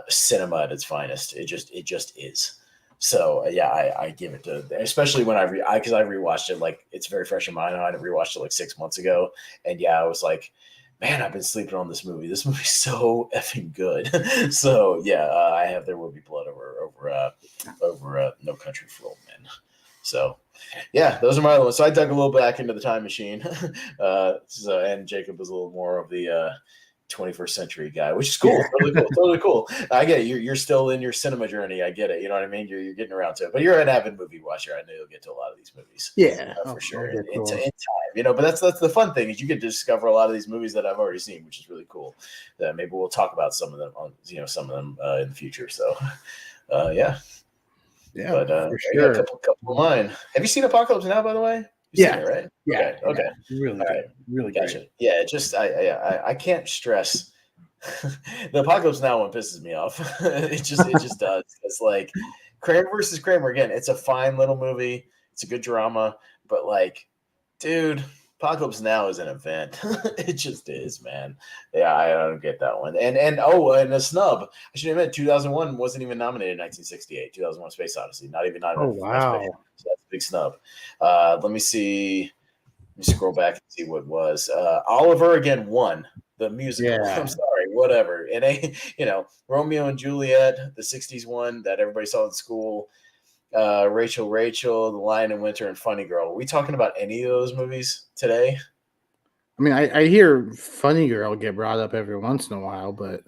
cinema at its finest. It just is. So yeah, I give it to, especially when because I rewatched it, like it's very fresh in my mind. I rewatched it like 6 months ago, and yeah, I was like, man, I've been sleeping on this movie. This movie's so effing good. So yeah, I have There Will Be Blood over No Country for Old Men. So yeah, those are my other ones. So I dug a little back into the time machine. And Jacob was a little more of the 21st century guy, which is cool. Totally cool. I get it. You're still in your cinema journey. I get it. You know what I mean? You're getting around to it, but you're an avid movie watcher. I know you'll get to a lot of these movies. Yeah, for sure. In time, you know, but that's the fun thing is you get to discover a lot of these movies that I've already seen, which is really cool. Maybe we'll talk about some of them in the future. So, yeah. Yeah, but for sure. A couple of mine. Have you seen Apocalypse Now, by the way? Yeah. Seen it, right? Yeah. Okay. Really good. Really Gotcha. great. Yeah, just I can't stress the Apocalypse Now one pisses me off. it just does. It's like Kramer versus Kramer again. It's a fine little movie. It's a good drama, but like, dude, Apocalypse Now is an event. It just is, man. Yeah, I don't get that one. And a snub. I should admit, 2001 wasn't even nominated in 1968. 2001: Space Odyssey, not even nominated. Oh wow, so that's a big snub. Let me see. Let me scroll back and see what it was. Oliver again won the musical. Yeah. I'm sorry, whatever. It ain't, Romeo and Juliet, the 60s one that everybody saw in school. Rachel, The Lion in Winter, and Funny Girl. Are we talking about any of those movies today? I mean, I hear Funny Girl get brought up every once in a while, but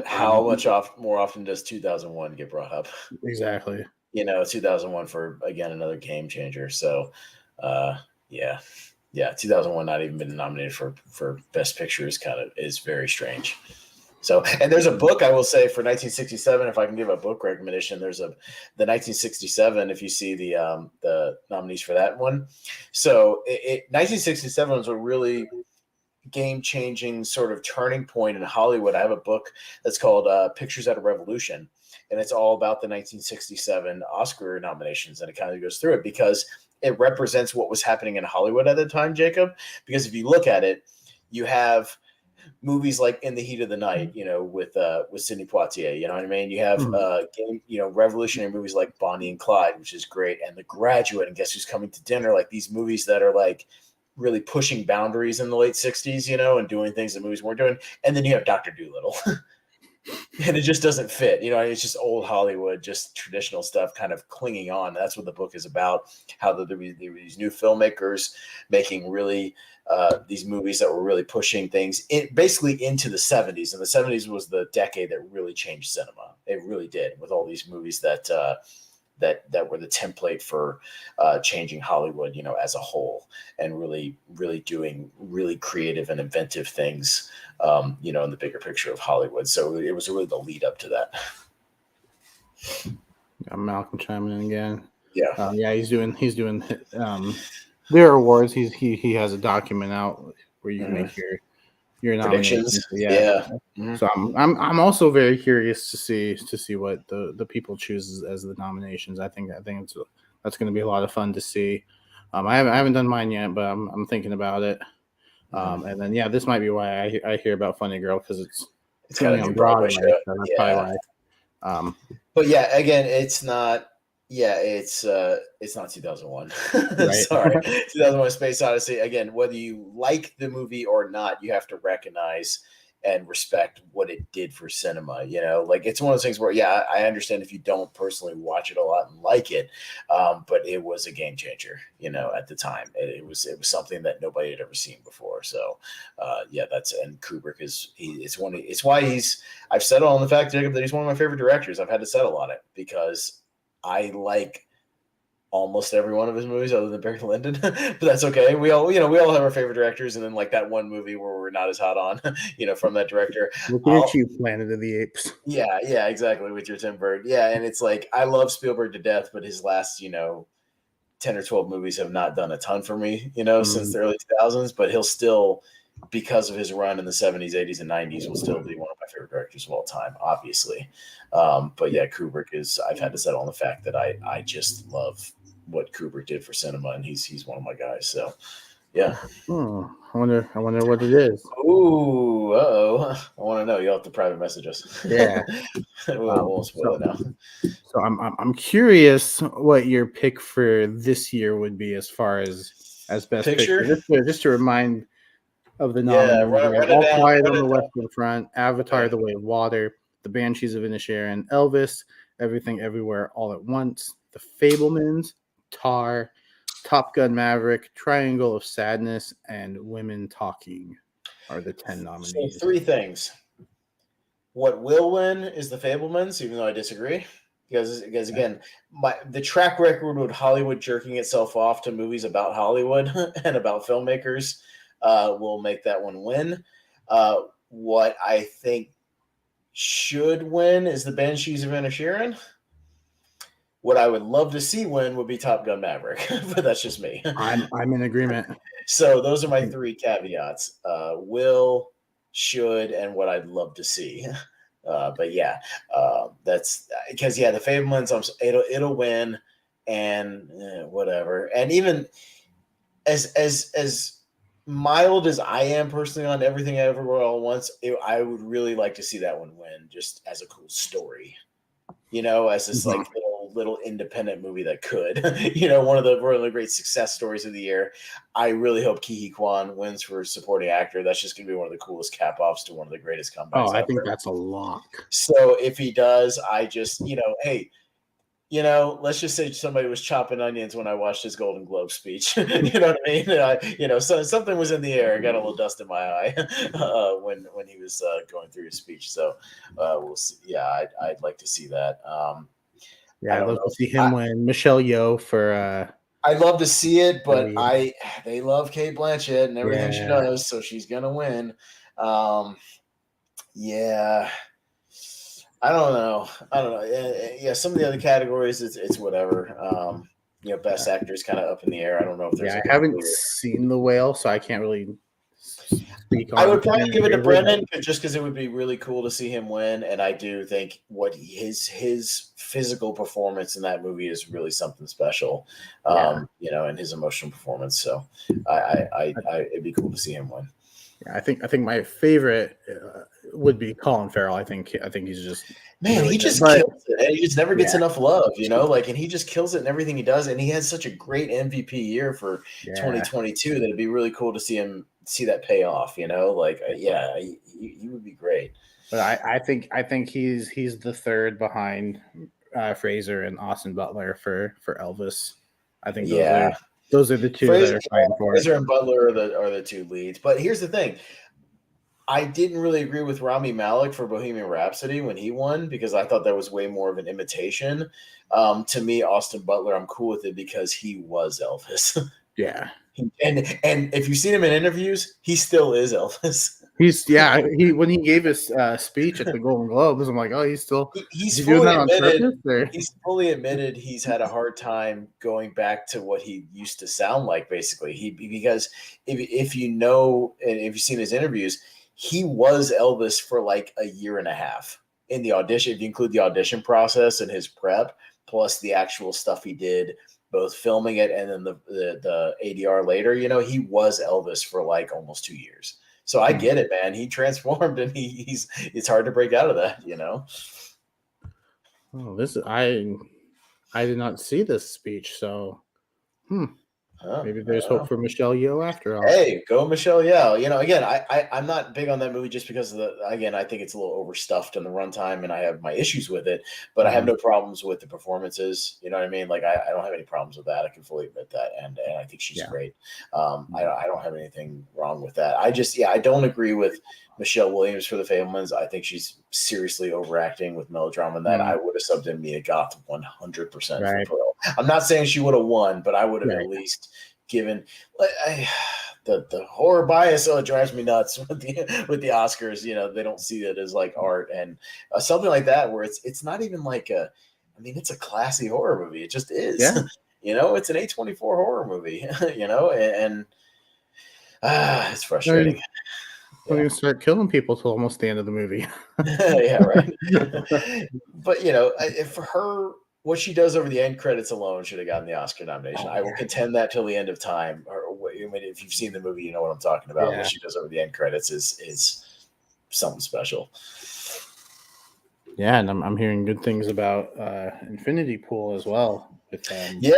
how much more often does 2001 get brought up? exactly. 2001 for again another game changer. So, yeah, 2001 not even been nominated for Best Picture is very strange. So, and there's a book I will say for 1967. If I can give a book recommendation, there's the 1967. If you see the nominees for that one, so 1967 was a really game changing sort of turning point in Hollywood. I have a book that's called Pictures at a Revolution, and it's all about the 1967 Oscar nominations, and it kind of goes through it because it represents what was happening in Hollywood at the time, Jacob. Because if you look at it, you have movies like In the Heat of the Night, with Sidney Poitier, you know what I mean? You have revolutionary movies like Bonnie and Clyde, which is great, and The Graduate, and Guess Who's Coming to Dinner, like these movies that are like really pushing boundaries in the late 60s, and doing things that movies weren't doing. And then you have Dr. Dolittle. And it just doesn't fit. It's just old Hollywood, just traditional stuff kind of clinging on. That's what the book is about, how there were these new filmmakers making really these movies that were really pushing things basically into the 70s. And the 70s was the decade that really changed cinema. It really did, with all these movies that were the template for changing Hollywood, as a whole, and really, really doing really creative and inventive things, in the bigger picture of Hollywood. So it was really the lead up to that. Malcolm chiming in again. Yeah. Yeah, he's doing their awards. He has a document out where you make your predictions. Yeah. Mm-hmm. So I'm also very curious to see what the people choose as the nominations. I think that's going to be a lot of fun to see. I haven't done mine yet, but I'm thinking about it. And then this might be why I hear about Funny Girl, because it's kind of on Broadway show. So that's probably why. But yeah, again, it's not. Yeah, it's not 2001. Right. Sorry, 2001: Space Odyssey. Again, whether you like the movie or not, you have to recognize and respect what it did for cinema. Like it's one of those things where, I understand if you don't personally watch it a lot and like it, but it was a game changer. At the time, it was something that nobody had ever seen before. So, and Kubrick it's why I've settled on the fact, Jacob, that he's one of my favorite directors. I've had to settle on it because I like almost every one of his movies other than Barry Lyndon, but that's okay. We all have our favorite directors, and then like that one movie where we're not as hot on, from that director. Look at you, Planet of the Apes. Yeah, exactly, with your Tim Burton. Yeah, and it's like I love Spielberg to death, but his last 10 or 12 movies have not done a ton for me, since the early 2000s. But he'll still, because of his run in the 70s, 80s, and 90s, will still be one of my favorite directors of all time, obviously. But yeah, Kubrick I've had to settle on the fact that I just love what Kubrick did for cinema, and he's one of my guys. So yeah. I wonder what it is. Ooh, I want to know. You'll have to private message us. Yeah. we'll spoil it now. So I'm curious what your pick for this year would be as far as best picture. Just to remind of the nominees. All Quiet on the Western Front, Avatar: The Way of Water, The Banshees of Inisherin, Elvis, Everything Everywhere All at Once, The Fabelmans, Tar, Top Gun Maverick, Triangle of Sadness, and Women Talking are the 10 nominees. So 3 things. What will win is The Fabelmans, even though I disagree. Because again, the track record with Hollywood jerking itself off to movies about Hollywood and about filmmakers will make that one win. What I think should win is The Banshees of Inisherin. What I would love to see win would be Top Gun Maverick, but that's just me. I'm in agreement. So those are my 3 caveats: will, should, and what I'd love to see. But yeah, that's because The Fabelmans, it'll win, and whatever. And even as mild as I am personally on Everything Everywhere All at Once, I would really like to see that one win, just as a cool story. As this like little independent movie that could, one of the great success stories of the year. I really hope Ke Huy Quan wins for supporting actor. That's just going to be one of the coolest cap offs to one of the greatest comebacks. I think that's a lock. So if he does, I just, hey, let's just say somebody was chopping onions when I watched his Golden Globe speech. You know what I mean? So something was in the air. I got a little dust in my eye when he was going through his speech. So we'll see. Yeah, I'd like to see that. Yeah, I I'd don't love to know. see him win. Michelle Yeoh for I'd love to see it, the but lead. they love Kate Blanchett and everything she Yeah, does, so she's gonna win. Yeah. I don't know. Yeah, some of the other categories, it's whatever. Best actor is kind of up in the air. I don't know if there's yeah. like I a haven't clear. seen The Whale, so I can't really speak I on would probably fan give it to favorite. But Brendan just because it would be really cool to see him win, and I do think what his physical performance in that movie is really something special. yeah, And his emotional performance. So it'd be cool to see him win. yeah. I think my favorite would be Colin Farrell. I think he's just Man, really he good. just But kills it, and he just never yeah, gets enough love, and he just kills it in everything he does, and he had such a great MVP year for yeah. 2022 that it'd be really cool to see that pay off, yeah, he would be great. But I think he's the third behind Fraser and Austin Butler for Elvis. I think Yeah, those are the two that Fraser, are fighting for it. Fraser and Butler are the two leads. But here's the thing. I didn't really agree with Rami Malek for Bohemian Rhapsody when he won because I thought that was way more of an imitation. To me, Austin Butler, I'm cool with it because he was Elvis. Yeah. And if you've seen him in interviews, he still is Elvis. He when he gave his speech at the Golden Globes, I'm like, oh, he's still is He's he doing fully that on admitted purpose? Or? he's fully admitted he's had a hard time going back to what he used to sound like. Basically, because if you know and if you've seen his interviews, he was Elvis for like a year and a half in the audition. If you include the audition process and his prep, plus the actual stuff he did, both filming it and then the ADR later, he was Elvis for like almost 2 years. So I get it, man. He transformed, and he's it's hard to break out of that. Oh, this I did not see this speech, so Huh, maybe I there's don't hope know. for Michelle Yeoh after all. Hey, go Michelle Yeoh. Again, I'm not big on that movie just because again, I think it's a little overstuffed in the runtime, and I have my issues with it. But I have Mhm. no problems with the performances. You know what I mean? Like I don't have any problems with that. I can fully admit that, and I think she's Yeah. great. I don't have anything wrong with that. I don't agree with Michelle Williams for The Fabelmans. I think she's seriously overacting with melodrama in that. I Mhm. would have subbed in Mia Goth 100% for Right. Pearl. I'm not saying she would have won, but I would have at Right. least given. The horror bias, it drives me nuts with the Oscars. They don't see it as like art and something like that where it's not even like it's a classy horror movie. It just is. Yeah. It's an A24 horror movie. And it's Don't frustrating. don't Yeah. even start killing people till almost the end of the movie. Yeah, right. But for her, what she does over the end credits alone should have gotten the Oscar nomination. I will contend that till the end of time. If you've seen the movie, you know what I'm talking about. What Yeah. she does over the end credits is something special. Yeah, and I'm hearing good things about Infinity Pool as well. With Yeah,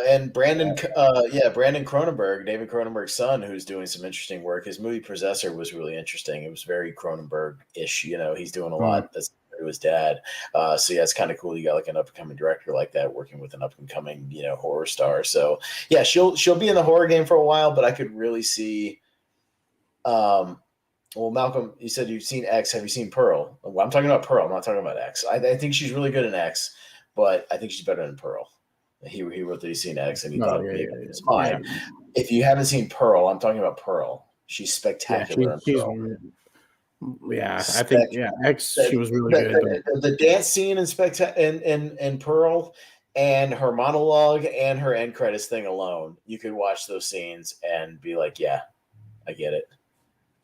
and Brandon Cronenberg, David Cronenberg's son, who's doing some interesting work. His movie Possessor was really interesting. It was very Cronenberg-ish. He's doing a lot that's to his dad. So yeah, it's kind of cool. You got like an up-and-coming director like that working with an up-and-coming, horror star. So yeah, she'll be in the horror game for a while, but I could really see. Well, Malcolm, you said you've seen X. Have you seen Pearl? Well, I'm talking about Pearl. I'm not talking about X. I think she's really good in X, but I think she's better in Pearl. He wrote that he's seen X and he oh thought yeah, maybe yeah, it was fine. yeah, If you haven't seen Pearl, I'm talking about Pearl. She's yeah. spectacular in She's Pearl. yeah. I think X she was really good. But The dance scene in Pearl and her monologue and her end credits thing alone, you could watch those scenes and be like, yeah, I get it.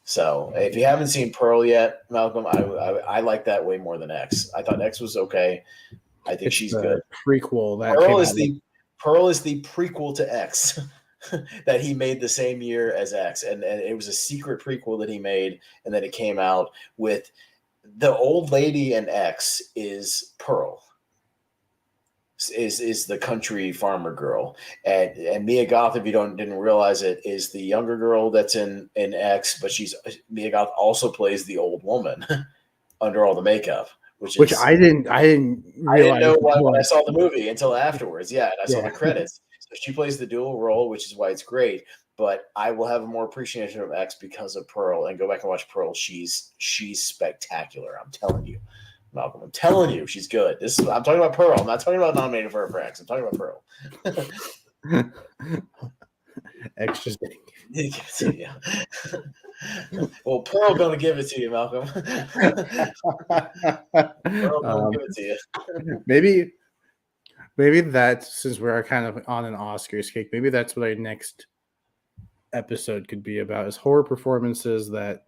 So if you haven't seen Pearl yet, Malcolm, I like that way more than X. I thought X was okay. I think it's she's the good. prequel that Pearl came is out. Pearl is the prequel to X that he made the same year as X, and it was a secret prequel that he made, and then it came out with the old lady in X is Pearl. Is the country farmer girl, and Mia Goth, if you didn't realize it, is the younger girl that's in X, but Mia Goth also plays the old woman under all the makeup, which I didn't I didn't realize. know why when I saw the movie until afterwards. Yeah, and I saw Yeah. the credits. So she plays the dual role, which is why it's great. But I will have more appreciation of X because of Pearl. And go back and watch Pearl. She's spectacular. I'm telling you, Malcolm. I'm telling you, she's good. I'm talking about Pearl. I'm not talking about nominated for X. I'm talking about Pearl. Extra thing. Give it to you. Well, Pearl gonna give it to you, Malcolm. Pearl gonna give it to you. Maybe that's, since we're kind of on an Oscars kick, maybe that's what our next episode could be about, is horror performances that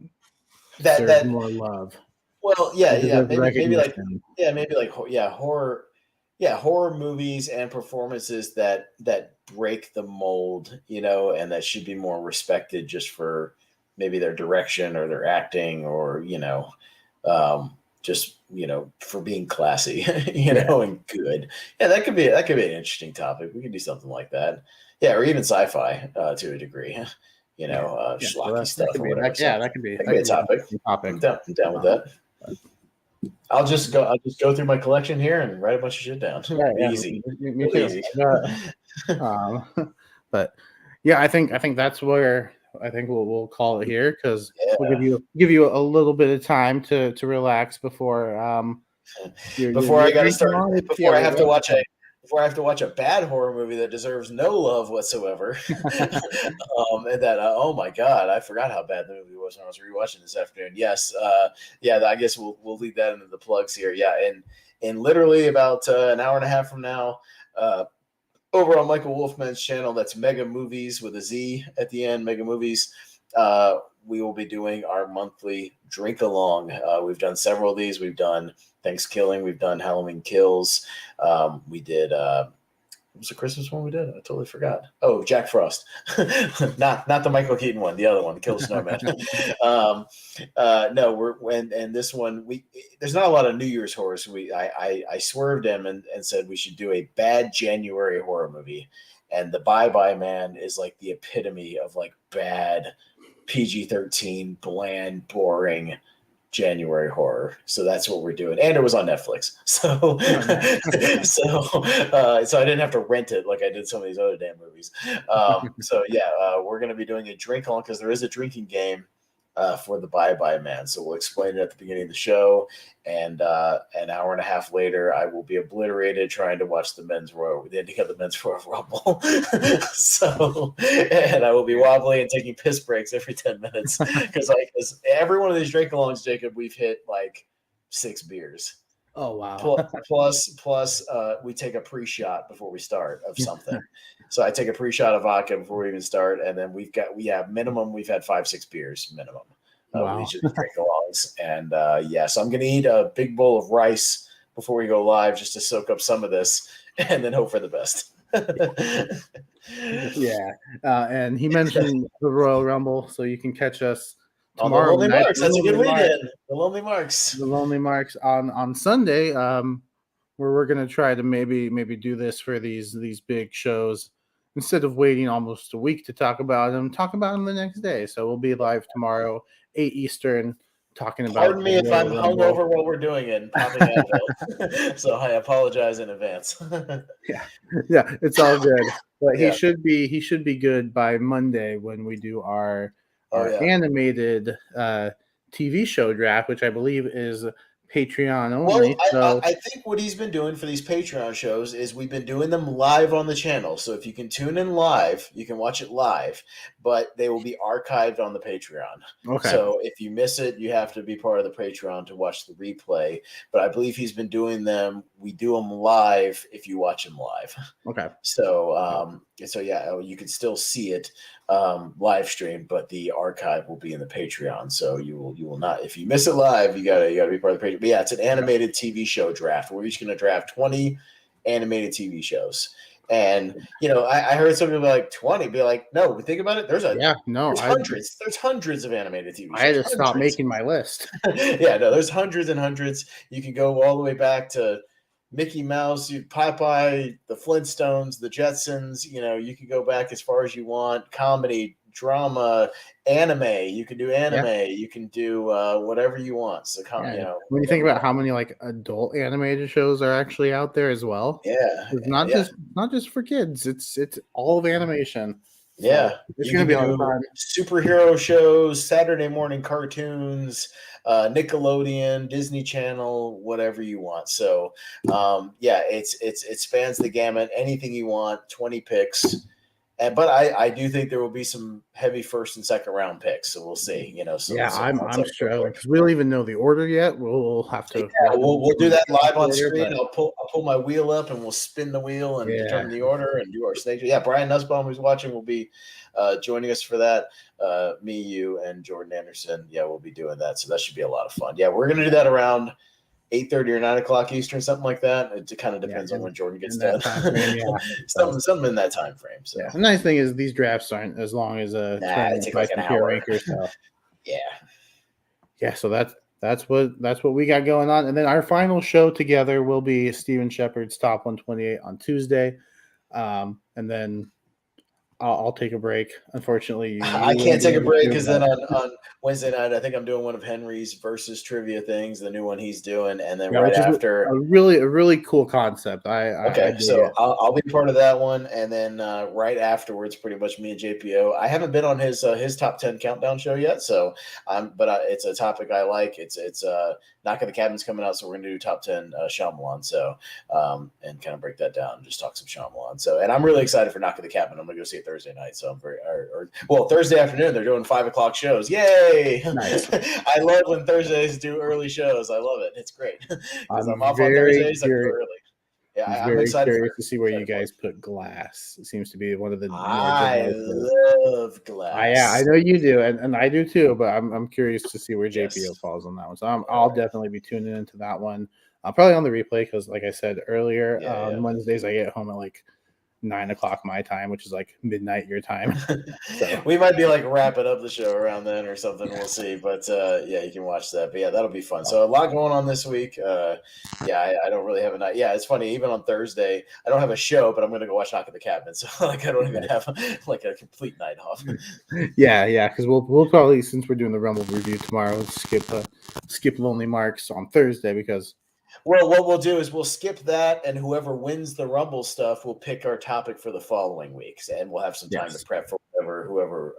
deserve more love. Well, yeah, maybe like horror movies and performances that break the mold, and that should be more respected just for maybe their direction or their acting, or just for being classy, and good. Yeah, that could be an interesting topic. We could do something like that. Yeah, or even sci-fi to a degree. Schlocky stuff or whatever. That could be a topic. I'm down with that. I'll just go through my collection here and write a bunch of shit down. Easy. Me too. Easy. But yeah, I think that's where I think we'll call it here, because we'll give you a little bit of time to relax before I got to start. Before I have to watch a bad horror movie that deserves no love whatsoever. And that, oh my God, I forgot how bad the movie was when I was rewatching this afternoon. Yes. I guess we'll lead that into the plugs here. Yeah. And literally about an hour and a half from now, over on Michael Wolfman's channel, that's Mega Movies with a Z at the end, Mega Movies. We will be doing our monthly drink along. We've done several of these. We've done Thanksgiving. We've done Halloween Kills. We did. What was the Christmas one we did? I totally forgot. Oh, Jack Frost, not the Michael Keaton one, the other one, Kill Snowman. And this one, there's not a lot of New Year's horror, so I swerved him and said we should do a bad January horror movie, and The Bye Bye Man is like the epitome of like bad PG-13, bland, boring January horror. So that's what we're doing, and it was on Netflix. So so I didn't have to rent it like I did some of these other damn movies. We're going to be doing a drink along, because there is a drinking game for The Bye Bye Man. So we'll explain it at the beginning of the show, and an hour and a half later, I will be obliterated trying to watch the ending of the Men's Royal Rumble. And I will be wobbly and taking piss breaks every 10 minutes, because every one of these drink alongs, Jacob, we've hit like 6 beers. Oh wow! Plus, we take a pre-shot before we start of something. So I take a pre-shot of vodka before we even start, and then we've had 5-6 beers minimum. Wow. With each of the drink alongs, and so I'm gonna eat a big bowl of rice before we go live, just to soak up some of this, and then hope for the best. And he mentioned the Royal Rumble, so you can catch us tomorrow. On the Lonely Marks. That's a good weekend. The Lonely Marks. The Lonely Marks on Sunday, where we're gonna try to maybe do this for these big shows. Instead of waiting almost a week to talk about them the next day. So we'll be live tomorrow, 8 Eastern, talking about. Pardon me if I'm hungover while we're doing it and popping Advil. So I apologize in advance. Yeah, it's all good. But he should be good by Monday when we do our animated TV show draft, which I believe is Patreon only. I think what he's been doing for these Patreon shows is we've been doing them live on the channel. So if you can tune in live, you can watch it live, but they will be archived on the Patreon. Okay. So if you miss it, you have to be part of the Patreon to watch the replay. But I believe he's been doing them. We do them live if you watch them live. Okay. So you can still see it live stream, but the archive will be in the Patreon. So you will not, if you miss it live, you gotta be part of the Patreon. But yeah, it's an animated TV show draft. We're each gonna draft 20 animated TV shows. And I heard some people be like 20, be like, no, think about it. There's hundreds. There's hundreds of animated TV shows. I had to stop making my list. There's hundreds and hundreds. You can go all the way back to Mickey Mouse, Popeye, the Flintstones, the Jetsons. You can go back as far as you want. Comedy, drama, anime. You can do anime. You can do whatever you want. So Yeah. you know, When you think about how many like adult animated shows are actually out there as well, yeah, it's not yeah. just for kids. It's all of animation. So Yeah, it's you gonna can be a lot of do fun. superhero shows, Saturday morning cartoons, Nickelodeon, Disney Channel, whatever you want. So, yeah, it spans the gamut. Anything you want, 20 picks. But I do think there will be some heavy first and second round picks. So we'll see. You know, Yeah, some ones I'm that go struggling quick. because we don't even know the order yet. We'll have Yeah, to let them we'll give do me that the live on order, screen. but I'll pull my wheel up and we'll spin the wheel and yeah, determine the order and do our snake. Yeah, Brian Nussbaum, who's watching, will be joining us for that. Me, you, and Jordan Anderson. Yeah, we'll be doing that. So that should be a lot of fun. Yeah, we're gonna do that around 8:30 or 9 o'clock Eastern, something like that. It kind of yeah, depends on when Jordan gets in that done. time frame, yeah. something in that time frame. So Yeah, the nice thing is these drafts aren't as long as a it tournament takes by like an some peer hour. rankers. So Yeah. yeah, so that's what we got going on. And then our final show together will be Steven Shepard's Top 128 on Tuesday. And then I'll take a break. Unfortunately, you I won't can't be take a able break to, because but then on Wednesday night, I think I'm doing one of Henry's versus trivia things, the new one he's doing, and then yeah, right which is after. a really cool concept. I Okay, dig so it. I'll be part of that one, and then right afterwards, pretty much me and JPO. I haven't been on his top 10 countdown show yet, so but it's a topic I like. It's Knock at the Cabin's coming out, so we're gonna do top 10 Shyamalan, so and kind of break that down and just talk some Shyamalan. So, and I'm really excited for Knock at the Cabin. I'm gonna go see it Thursday night, so I'm very well Thursday afternoon. They're doing 5 o'clock shows. Yay! Nice. I love when Thursdays do early shows. I love it. It's great because I'm off on Very Thursdays. I go curious. early. Yeah, I'm I'm very excited for curious it. to see where you Excited for it. guys put Glass. It seems to be one of the more I divisive. love Yeah, I Glass. know you do, and I do too. But I'm curious to see where JPO Yes. falls on that one. So I'll definitely be tuning into that one. Probably on the replay because, like I said earlier, Yeah. Wednesdays I get home at like 9 o'clock my time, which is like midnight your time. So We might be like wrapping up the show around then or something. We'll see. But yeah, you can watch that. But yeah, that'll be fun. So a lot going on this week. Yeah, I don't really have a night. Yeah, it's funny. Even on Thursday, I don't have a show, but I'm going to go watch Knock at the Cabin. So like, I don't even have like a complete night off. yeah, because we'll probably, since we're doing the Rumble review tomorrow, skip Lonely Marks on Thursday because Well, what we'll do is we'll skip that, and whoever wins the Rumble stuff will pick our topic for the following weeks, and we'll have some time to yes, prep for whoever.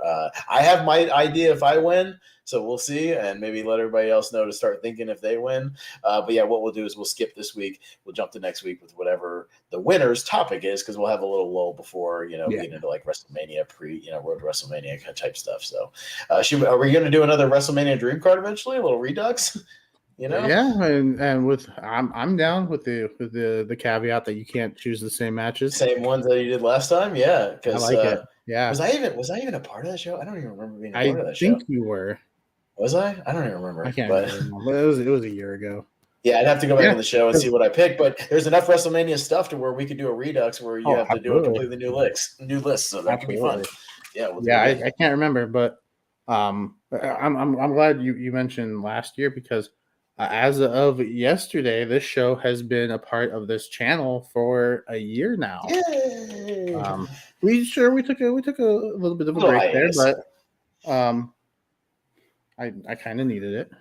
I have my idea if I win, so we'll see, and maybe let everybody else know to start thinking if they win. But yeah, what we'll do is we'll skip this week. We'll jump to next week with whatever the winner's topic is, because we'll have a little lull before we get into like WrestleMania road to WrestleMania kind of type stuff. So, are we going to do another WrestleMania Dream Card eventually? A little Redux. Yeah, and with I'm down with the caveat that you can't choose the same matches. Same ones that you did last time, yeah. I Because like it. Yeah, was I even a part of that show? I don't even remember being a I part of that think show. you were. Was I? I don't even remember. I can't But remember. But it was a year ago. yeah, I'd have to go back Yeah. in the show and see what I picked. But there's enough WrestleMania stuff to where we could do a redux where you have to do a completely new list. So that could be fun. Yeah, we'll do it. I can't remember, but I'm glad you mentioned last year because as of yesterday, this show has been a part of this channel for a year now. Yay! We took a little bit of a break there, but I kind of needed it.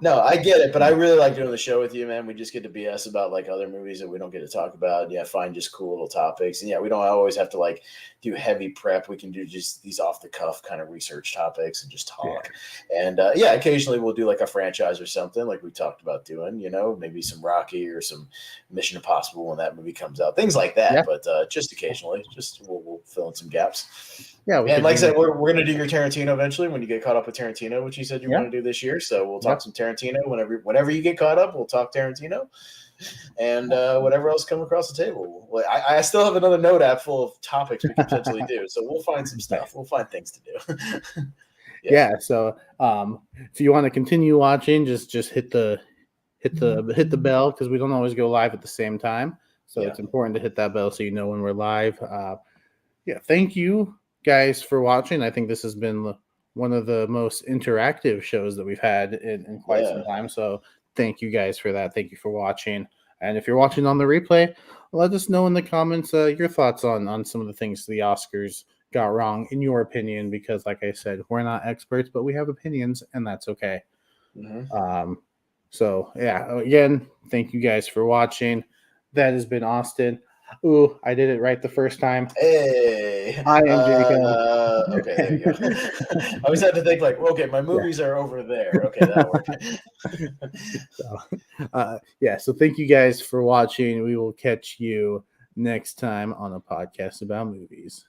No, I get it, but I really like doing the show with you, man. We just get to BS about like other movies that we don't get to talk about. Yeah, find just cool little topics, and yeah, we don't always have to like do heavy prep. We can do just these off the cuff kind of research topics and just talk. Yeah. And yeah, occasionally we'll do like a franchise or something, like we talked about doing. Maybe some Rocky or some Mission Impossible when that movie comes out, things like that. Yeah. But just occasionally, we'll fill in some gaps. Yeah, and like I said, we're going to do your Tarantino eventually when you get caught up with Tarantino, which you said you want to do this year. So we'll talk some Tarantino whenever you get caught up. We'll talk Tarantino and whatever else come across the table. I still have another note app full of topics we could potentially do. So we'll find some stuff. We'll find things to do. Yeah. So if you want to continue watching, just hit the bell because we don't always go live at the same time. So it's important to hit that bell so you know when we're live. Thank you guys for watching. I think this has been one of the most interactive shows that we've had in quite some time. So thank you guys for that. Thank you for watching. And if you're watching on the replay, let us know in the comments your thoughts on some of the things the Oscars got wrong in your opinion, because like I said, we're not experts, but we have opinions, and that's okay. So yeah, again, thank you guys for watching. That has been Austin. Ooh, I did it right the first time. Hey, I am Jacob. Okay, there you go. I always had to think like, okay, my movies are over there. Okay, that'll work. So thank you guys for watching. We will catch you next time on a podcast about movies.